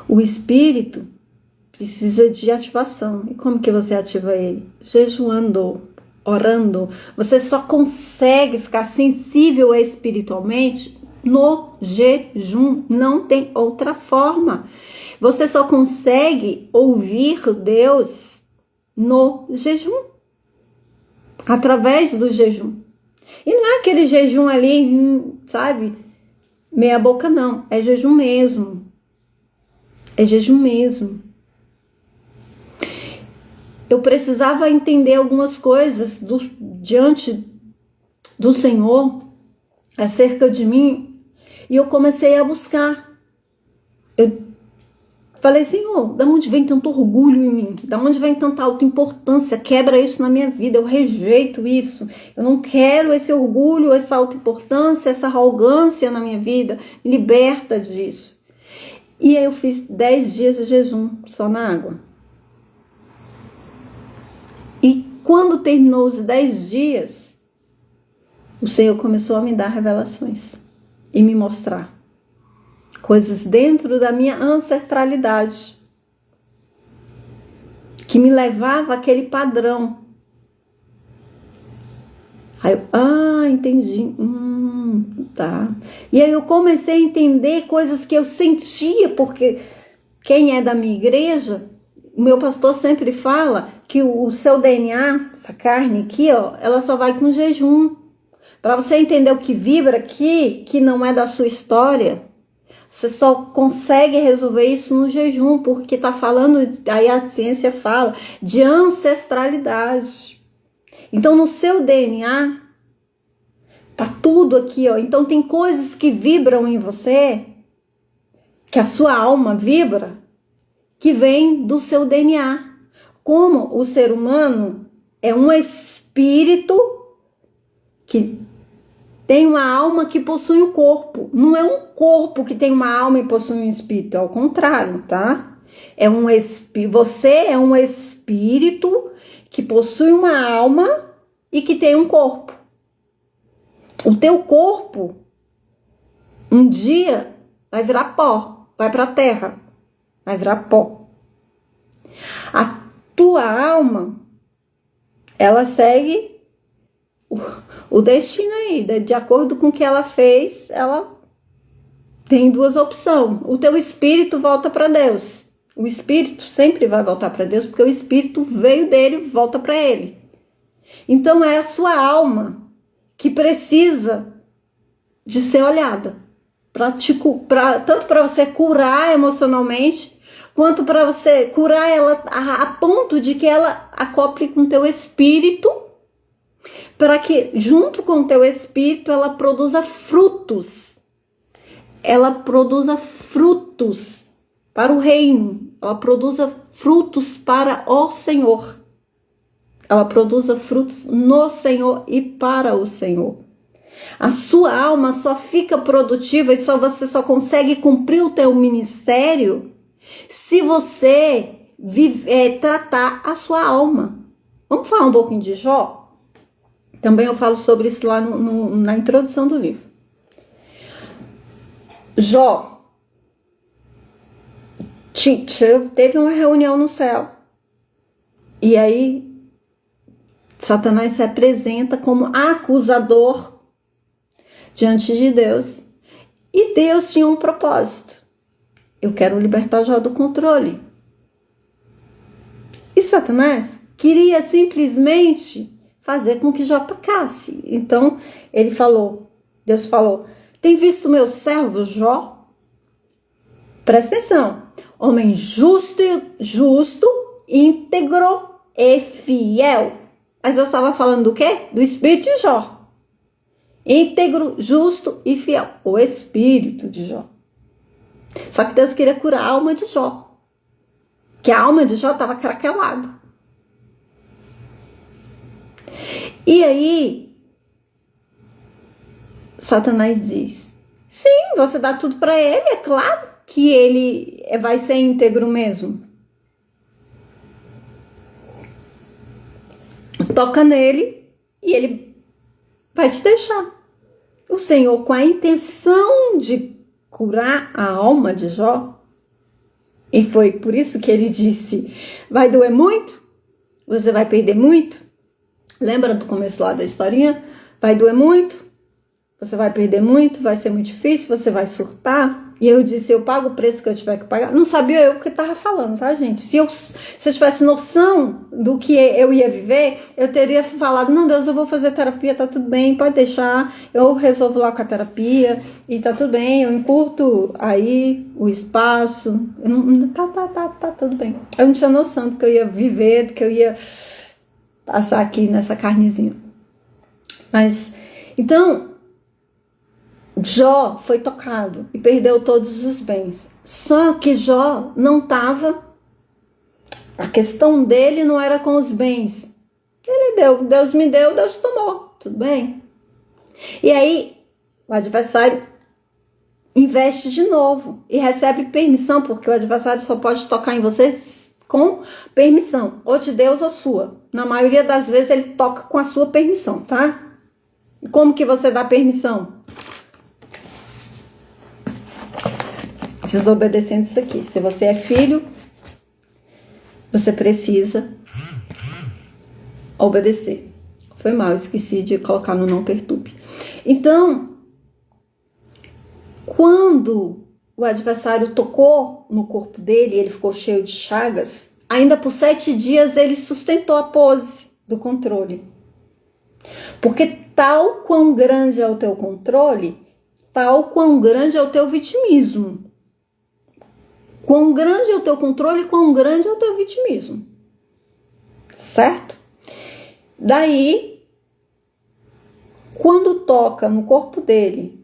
O espírito precisa de ativação. E como que você ativa ele? Jejuando, orando. Você só consegue ficar sensível espiritualmente no jejum. Não tem outra forma. Você só consegue ouvir Deus no jejum. Através do jejum. E não é aquele jejum ali, sabe? Meia boca não. É jejum mesmo. É jejum mesmo. Eu precisava entender algumas coisas diante do Senhor acerca de mim, e eu comecei a buscar. Eu falei, Senhor, da onde vem tanto orgulho em mim? Da onde vem tanta autoimportância? Quebra isso na minha vida, eu rejeito isso. Eu não quero esse orgulho, essa autoimportância, essa arrogância na minha vida. Liberta disso. E aí eu fiz 10 dias de jejum, só na água. E quando terminou os 10 dias, o Senhor começou a me dar revelações e me mostrar coisas dentro da minha ancestralidade que me levava àquele padrão. Aí eu, entendi. Tá. E aí eu comecei a entender coisas que eu sentia, porque quem é da minha igreja, o meu pastor sempre fala que o seu DNA, essa carne aqui, ó, ela só vai com jejum. Para você entender o que vibra aqui, que não é da sua história, você só consegue resolver isso no jejum, porque tá falando, aí a ciência fala, de ancestralidade. Então no seu DNA, tá tudo aqui, ó. Então tem coisas que vibram em você, que a sua alma vibra, que vem do seu DNA. Como o ser humano é um espírito que tem uma alma que possui um corpo. Não é um corpo que tem uma alma e possui um espírito, é ao contrário, tá? Você é um espírito que possui uma alma e que tem um corpo. O teu corpo, um dia, vai virar pó, vai para a terra, vai virar pó. A tua alma, ela segue o destino aí, de acordo com o que ela fez, ela tem duas opções. O teu espírito volta para Deus. O espírito sempre vai voltar para Deus, porque o espírito veio dele e volta para ele. Então é a sua alma que precisa de ser olhada, tanto para você curar emocionalmente, quanto para você curar ela a ponto de que ela acople com o teu espírito, para que junto com o teu espírito ela produza frutos. Ela produza frutos para o reino. Ela produza frutos para o Senhor. Ela produza frutos no Senhor e para o Senhor. A sua alma só fica produtiva e você só consegue cumprir o teu ministério se você tratar a sua alma. Vamos falar um pouquinho de Jó? Também eu falo sobre isso lá na introdução do livro. Jó teve uma reunião no céu. E aí Satanás se apresenta como acusador diante de Deus. E Deus tinha um propósito. Eu quero libertar Jó do controle. E Satanás queria simplesmente fazer com que Jó pecasse. Então Deus falou, tem visto meu servo Jó? Presta atenção. Homem justo, íntegro e fiel. Mas eu estava falando do quê? Do espírito de Jó. íntegro, justo e fiel. O espírito de Jó. Só que Deus queria curar a alma de Jó. Que a alma de Jó estava craquelada. E aí, Satanás diz, sim, você dá tudo para ele, é claro que ele vai ser íntegro mesmo. Toca nele e ele vai te deixar. O Senhor, com a intenção de curar a alma de Jó, e foi por isso que ele disse, vai doer muito? Você vai perder muito? Lembra do começo lá da historinha? Vai doer muito? Você vai perder muito? Vai ser muito difícil? Você vai surtar? E eu disse, eu pago o preço que eu tiver que pagar. Não sabia eu o que estava falando, tá, gente? Se eu tivesse noção do que eu ia viver, eu teria falado, não, Deus, eu vou fazer terapia, tá tudo bem, pode deixar, eu resolvo lá com a terapia, e tá tudo bem, eu encurto aí o espaço, tá tudo bem. Eu não tinha noção do que eu ia viver, do que eu ia passar aqui nessa carnezinha. Mas, então, Jó foi tocado e perdeu todos os bens. Só que Jó não estava... A questão dele não era com os bens. Ele deu, Deus me deu, Deus tomou. Tudo bem? E aí, o adversário investe de novo e recebe permissão, porque o adversário só pode tocar em você com permissão, ou de Deus ou sua. Na maioria das vezes ele toca com a sua permissão, tá? E como que você dá permissão? Precisa obedecendo isso aqui. Se você é filho, você precisa obedecer. Foi mal, esqueci de colocar no não perturbe. Então, quando o adversário tocou no corpo dele, ele ficou cheio de chagas, ainda por 7 dias ele sustentou a pose do controle. Porque tal quão grande é o teu controle, tal quão grande é o teu vitimismo. Quão grande é o teu controle, quão grande é o teu vitimismo. Certo? Daí, quando toca no corpo dele,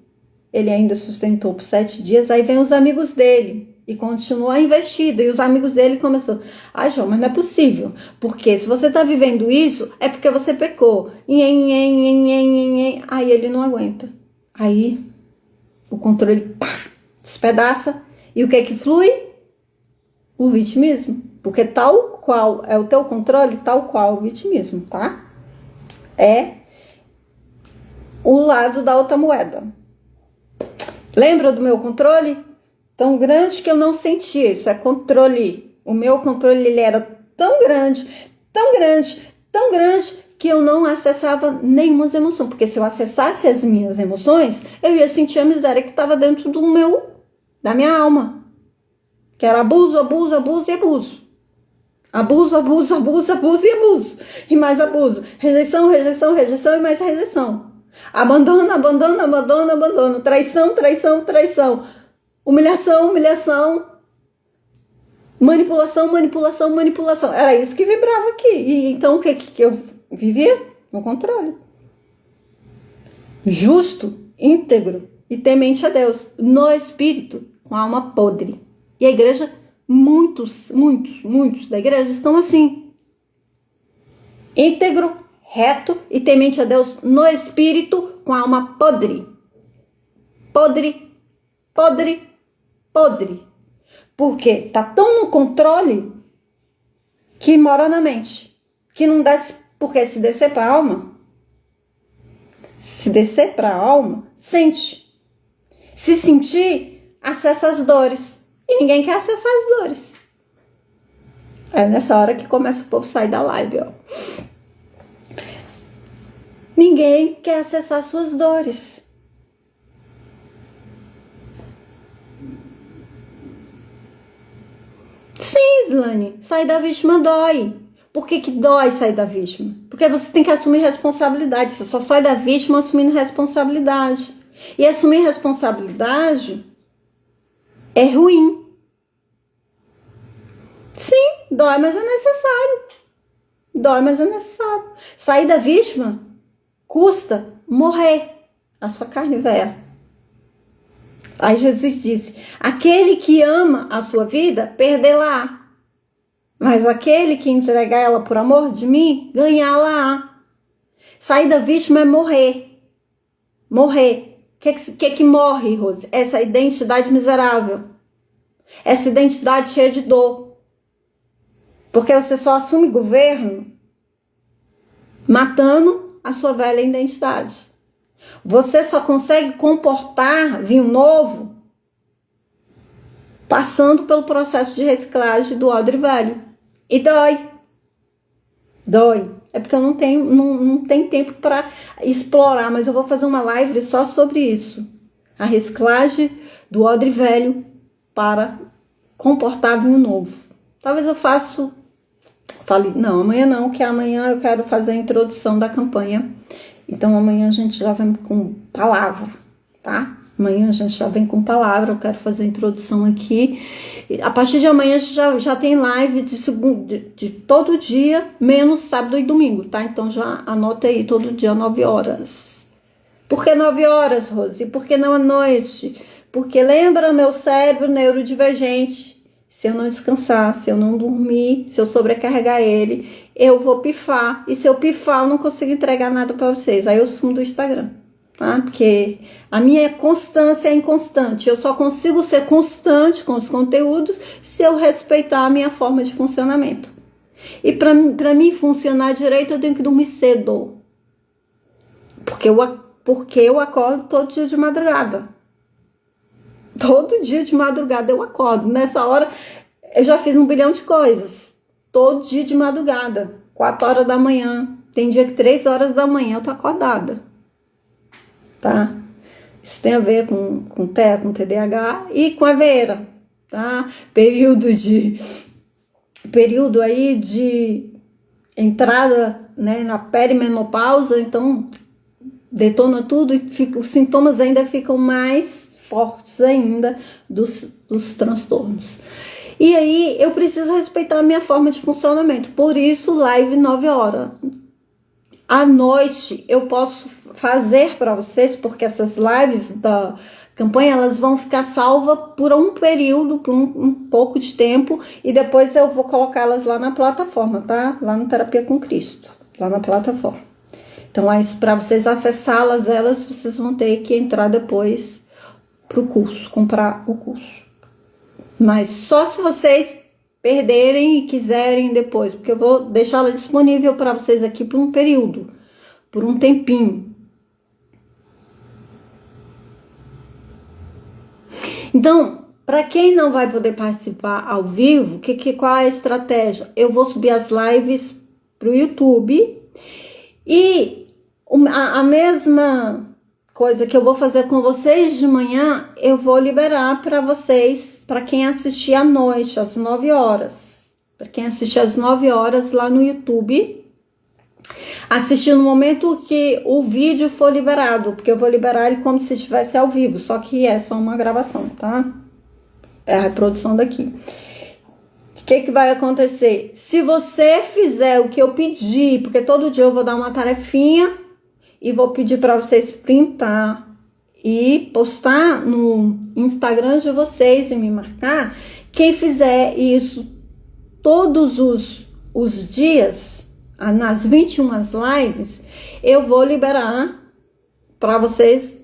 ele ainda sustentou por 7 dias, aí vem os amigos dele e continua a investida. E os amigos dele começaram, Jó, mas não é possível, porque se você está vivendo isso, é porque você pecou. Aí ele não aguenta. Aí o controle despedaça. E o que é que flui? O vitimismo. Porque tal qual é o teu controle, tal qual o vitimismo, tá? É o lado da outra moeda. Lembra do meu controle? Tão grande que eu não sentia. Isso é controle. O meu controle, ele era tão grande, tão grande, tão grande, que eu não acessava nenhuma emoção. Porque se eu acessasse as minhas emoções, eu ia sentir a miséria que estava dentro da minha alma. Que era abuso, abuso, abuso e abuso. Abuso, abuso, abuso, abuso e abuso. E mais abuso. Rejeição, rejeição, rejeição e mais rejeição. Abandono, abandono, abandono, abandono. Traição, traição, traição. Humilhação, humilhação. Manipulação, manipulação, manipulação. Era isso que vibrava aqui. E então o que eu vivia? No controle. Justo, íntegro e temente a Deus. No espírito, com a alma podre. E a igreja, muitos da igreja estão assim. Íntegro, reto e temente a Deus no espírito, com a alma podre. Podre, podre, podre. Porque tá tão no controle que mora na mente. Que não desce, porque se descer para a alma, sente. Se sentir, acessa as dores. E ninguém quer acessar as dores. É nessa hora que começa o povo a sair da live, ó. Ninguém quer acessar suas dores. Sim, Islane, sair da vítima dói. Por que dói sair da vítima? Porque você tem que assumir responsabilidade. Você só sai da vítima assumindo responsabilidade. E assumir responsabilidade é ruim. Sim, dói, mas é necessário. Dói, mas é necessário. Sair da vítima custa morrer. a sua carne velha. Aí Jesus disse: aquele que ama a sua vida, perdê-la. Mas aquele que entregar ela por amor de mim, ganhá-la. Sair da vítima é morrer. Morrer. O que morre, Rose? Essa identidade miserável. Essa identidade cheia de dor. Porque você só assume governo matando a sua velha identidade. Você só consegue comportar vinho novo passando pelo processo de reciclagem do odre velho. E dói. Dói. É porque eu não tenho tempo para explorar, mas eu vou fazer uma live só sobre isso. A reciclagem do odre velho para comportar vinho novo. Talvez eu fale, não, amanhã não, que amanhã eu quero fazer a introdução da campanha. Então amanhã a gente já vem com palavra, tá? Amanhã a gente já vem com palavra, eu quero fazer a introdução aqui. A partir de amanhã a gente já tem live de todo dia, menos sábado e domingo, tá? Então já anota aí, todo dia 9 horas. Por que 9 horas, Rose? Por que não à noite? Porque lembra meu cérebro neurodivergente. Se eu não descansar, se eu não dormir, se eu sobrecarregar ele, eu vou pifar. E se eu pifar, eu não consigo entregar nada para vocês. Aí eu sumo do Instagram, tá? Porque a minha constância é inconstante. Eu só consigo ser constante com os conteúdos se eu respeitar a minha forma de funcionamento. E para mim funcionar direito, eu tenho que dormir cedo. Porque eu acordo todo dia de madrugada. Todo dia de madrugada eu acordo. Nessa hora eu já fiz 1 bilhão de coisas. Todo dia de madrugada. 4 horas da manhã. Tem dia que 3 horas da manhã eu tô acordada. Tá? Isso tem a ver com TDAH e com a veira. Tá? Período aí de entrada, né, na perimenopausa. Então detona tudo e os sintomas ainda ficam mais fortes ainda dos transtornos. E aí eu preciso respeitar a minha forma de funcionamento. Por isso, live 9 horas. À noite eu posso fazer para vocês, porque essas lives da campanha, elas vão ficar salvas por um período, por um pouco de tempo, e depois eu vou colocá-las lá na plataforma, tá? Lá no Terapia com Cristo, lá na plataforma. Então, para vocês acessá-las, vocês vão ter que entrar depois pro curso, comprar o curso. Mas só se vocês perderem e quiserem depois, porque eu vou deixá-la disponível para vocês aqui por um período, por um tempinho. Então, para quem não vai poder participar ao vivo, qual é a estratégia? Eu vou subir as lives pro YouTube e a mesma coisa que eu vou fazer com vocês de manhã, eu vou liberar para vocês, para quem assistir à noite, às 9 horas. Para quem assistir às 9 horas lá no YouTube, assistir no momento que o vídeo for liberado, porque eu vou liberar ele como se estivesse ao vivo, só que é só uma gravação, tá? É a reprodução daqui. O que vai acontecer? Se você fizer o que eu pedi, porque todo dia eu vou dar uma tarefinha, e vou pedir para vocês printar e postar no Instagram de vocês e me marcar. Quem fizer isso todos os dias, nas 21 lives, eu vou liberar para vocês.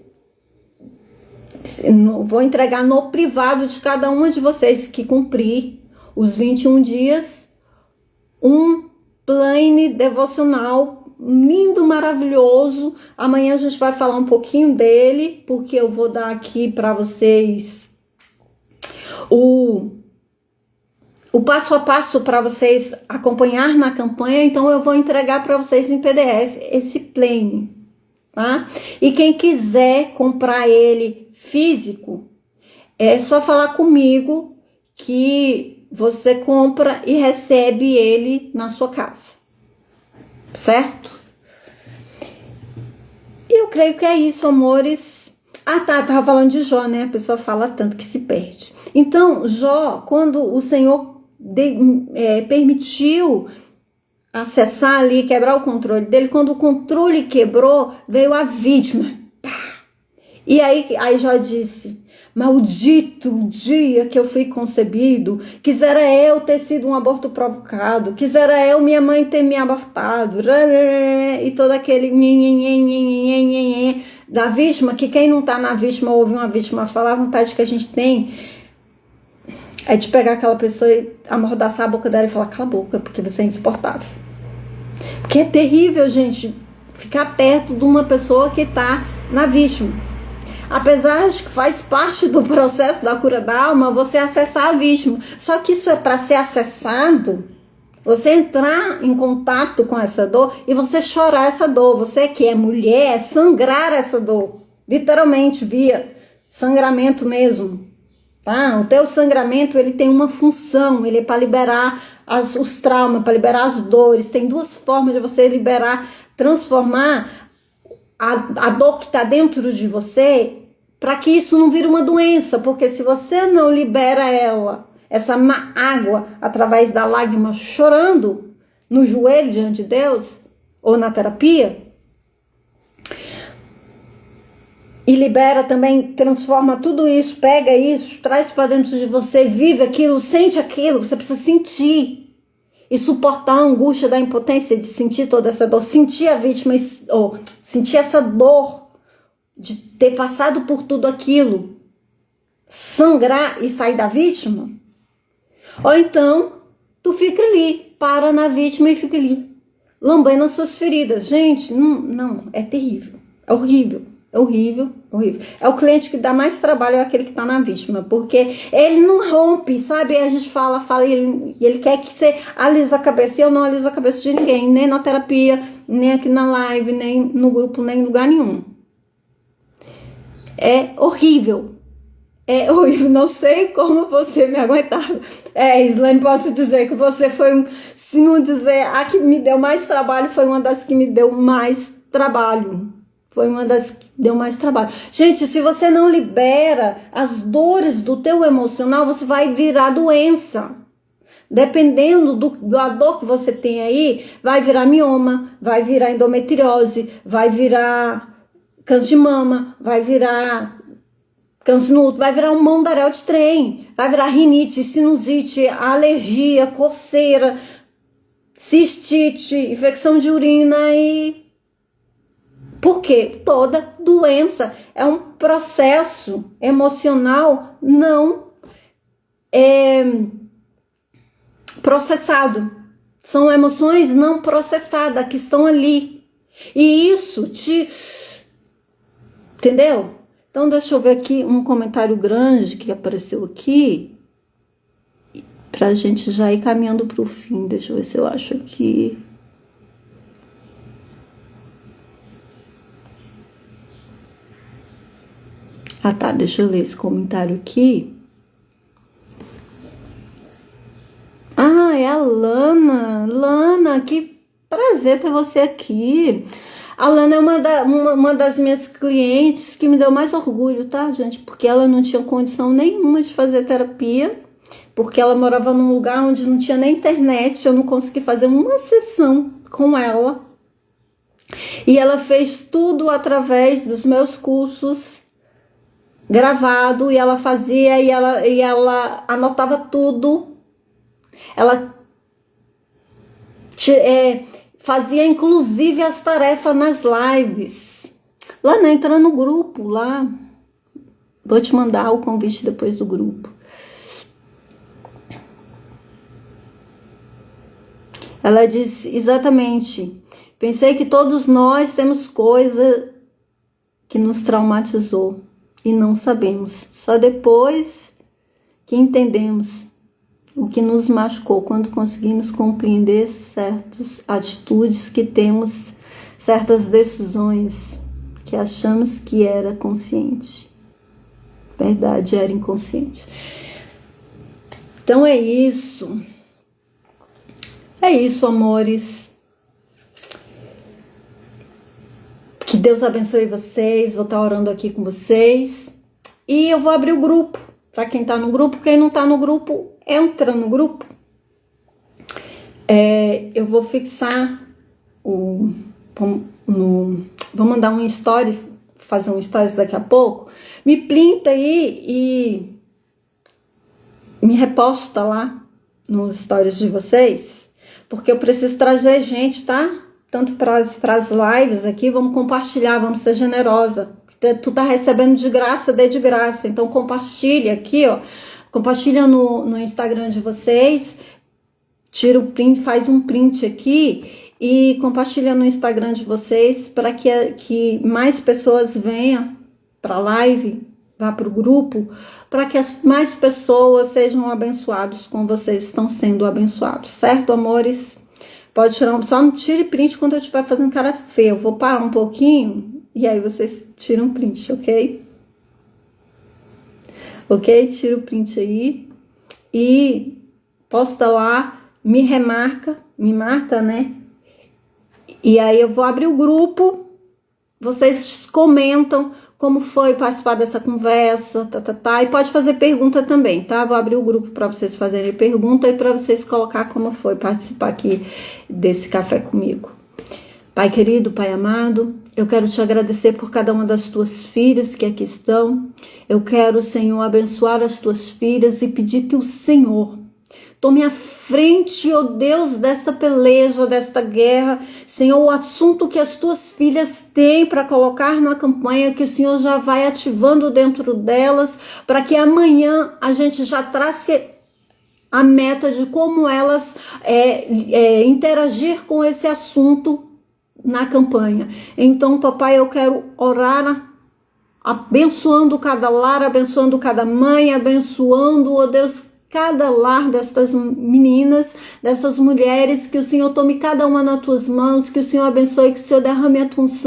Vou entregar no privado de cada uma de vocês que cumprir os 21 dias um plane devocional lindo, maravilhoso. Amanhã a gente vai falar um pouquinho dele, porque eu vou dar aqui para vocês o passo a passo para vocês acompanhar na campanha. Então eu vou entregar para vocês em PDF esse plane, tá? E quem quiser comprar ele físico, é só falar comigo que você compra e recebe ele na sua casa. Certo? E eu creio que é isso, amores. Tava falando de Jó, né? A pessoa fala tanto que se perde. Então, Jó, quando o Senhor permitiu acessar ali, quebrar o controle dele, quando o controle quebrou, veio a vítima. E aí Jó disse: maldito o dia que eu fui concebido, quisera eu ter sido um aborto provocado, quisera eu, minha mãe, ter me abortado, e todo aquele da vítima, que quem não tá na vítima, ouve uma vítima falar, a vontade que a gente tem é de pegar aquela pessoa e amordaçar a boca dela e falar: cala a boca, porque você é insuportável. Porque é terrível, gente, ficar perto de uma pessoa que tá na vítima. Apesar de que faz parte do processo da cura da alma você acessar a vítima. Só que isso é para ser acessado, você entrar em contato com essa dor e você chorar essa dor. Você que é mulher, sangrar essa dor. Literalmente, via sangramento mesmo. Tá? O teu sangramento, ele tem uma função, ele é para liberar os traumas, para liberar as dores. Tem duas formas de você liberar, transformar a dor que está dentro de você, para que isso não vire uma doença, porque se você não libera ela, essa água, através da lágrima, chorando no joelho diante de Deus, ou na terapia, e libera também, transforma tudo isso, pega isso, traz para dentro de você, vive aquilo, sente aquilo, você precisa sentir. E suportar a angústia da impotência de sentir toda essa dor, sentir a vítima, ou sentir essa dor de ter passado por tudo aquilo, sangrar e sair da vítima. Ou então, tu fica ali, para na vítima e fica ali, lambendo as suas feridas. Gente, não, é terrível, é horrível. É horrível, horrível. É o cliente que dá mais trabalho, é aquele que tá na vítima, porque ele não rompe, sabe? A gente fala e ele quer que você alise a cabeça, e eu não aliso a cabeça de ninguém, nem na terapia, nem aqui na live, nem no grupo, nem em lugar nenhum. É horrível. É horrível, não sei como você me aguentava. Slane, posso dizer que você foi, se não dizer a que me deu mais trabalho, foi uma das que me deu mais trabalho. Foi uma das que deu mais trabalho. Gente, se você não libera as dores do teu emocional, você vai virar doença. Dependendo da dor que você tem aí, vai virar mioma, vai virar endometriose, vai virar câncer de mama, vai virar câncer no útero, vai virar um mundaréu de trem, vai virar rinite, sinusite, alergia, coceira, cistite, infecção de urina e... Porque toda doença é um processo emocional não processado. São emoções não processadas que estão ali. E isso te... Entendeu? Então deixa eu ver aqui um comentário grande que apareceu aqui. Pra gente já ir caminhando pro fim. Deixa eu ver se eu acho aqui... Ah, tá, deixa eu ler esse comentário aqui. Ah, é a Lana. Lana, que prazer ter você aqui. A Lana é uma das minhas clientes que me deu mais orgulho, tá, gente? Porque ela não tinha condição nenhuma de fazer terapia, porque ela morava num lugar onde não tinha nem internet, eu não consegui fazer uma sessão com ela. E ela fez tudo através dos meus cursos, gravado, e ela fazia e ela anotava tudo. Ela fazia inclusive as tarefas nas lives. Lá, né, entra no grupo lá. Vou te mandar o convite depois do grupo. Ela diz exatamente: pensei que todos nós temos coisa que nos traumatizou e não sabemos. Só depois que entendemos o que nos machucou, quando conseguimos compreender certas atitudes que temos, certas decisões que achamos que era consciente. Verdade, era inconsciente. Então é isso. É isso, amores. Que Deus abençoe vocês. Vou estar orando aqui com vocês. E eu vou abrir o grupo. Para quem está no grupo, quem não está no grupo, entra no grupo. Eu vou fixar vou mandar um stories fazer um stories daqui a pouco, me printa aí e me reposta lá nos stories de vocês, porque eu preciso trazer gente, tá? Tanto para as lives aqui, vamos compartilhar, vamos ser generosa. Tu tá recebendo de graça, dê de graça. Então compartilha aqui, ó. Compartilha no Instagram de vocês. Tira o print, faz um print aqui e compartilha no Instagram de vocês para que mais pessoas venham para a live, vá para o grupo, para que as mais pessoas sejam abençoados como vocês estão sendo abençoados, certo, amores? Pode tirar, só não tire print quando eu estiver fazendo cara feia. Eu vou parar um pouquinho e aí vocês tiram print, ok? Ok? Tira o print aí e posta lá, me remarca, me marca, né? E aí eu vou abrir o grupo, vocês comentam como foi participar dessa conversa, e pode fazer pergunta também, tá? Vou abrir o grupo para vocês fazerem pergunta e para vocês colocar como foi participar aqui desse café comigo. Pai querido, Pai amado, eu quero te agradecer por cada uma das tuas filhas que aqui estão. Eu quero, Senhor, abençoar as tuas filhas e pedir que o Senhor tome a frente, ó Deus, desta peleja, desta guerra. Senhor, o assunto que as tuas filhas têm para colocar na campanha, que o Senhor já vai ativando dentro delas, para que amanhã a gente já trace a meta de como elas interagir com esse assunto na campanha. Então, papai, eu quero orar abençoando cada lar, abençoando cada mãe, abençoando, ó Deus, cada lar destas meninas, dessas mulheres, que o Senhor tome cada uma nas tuas mãos, que o Senhor abençoe, que o Senhor derrame a tua unção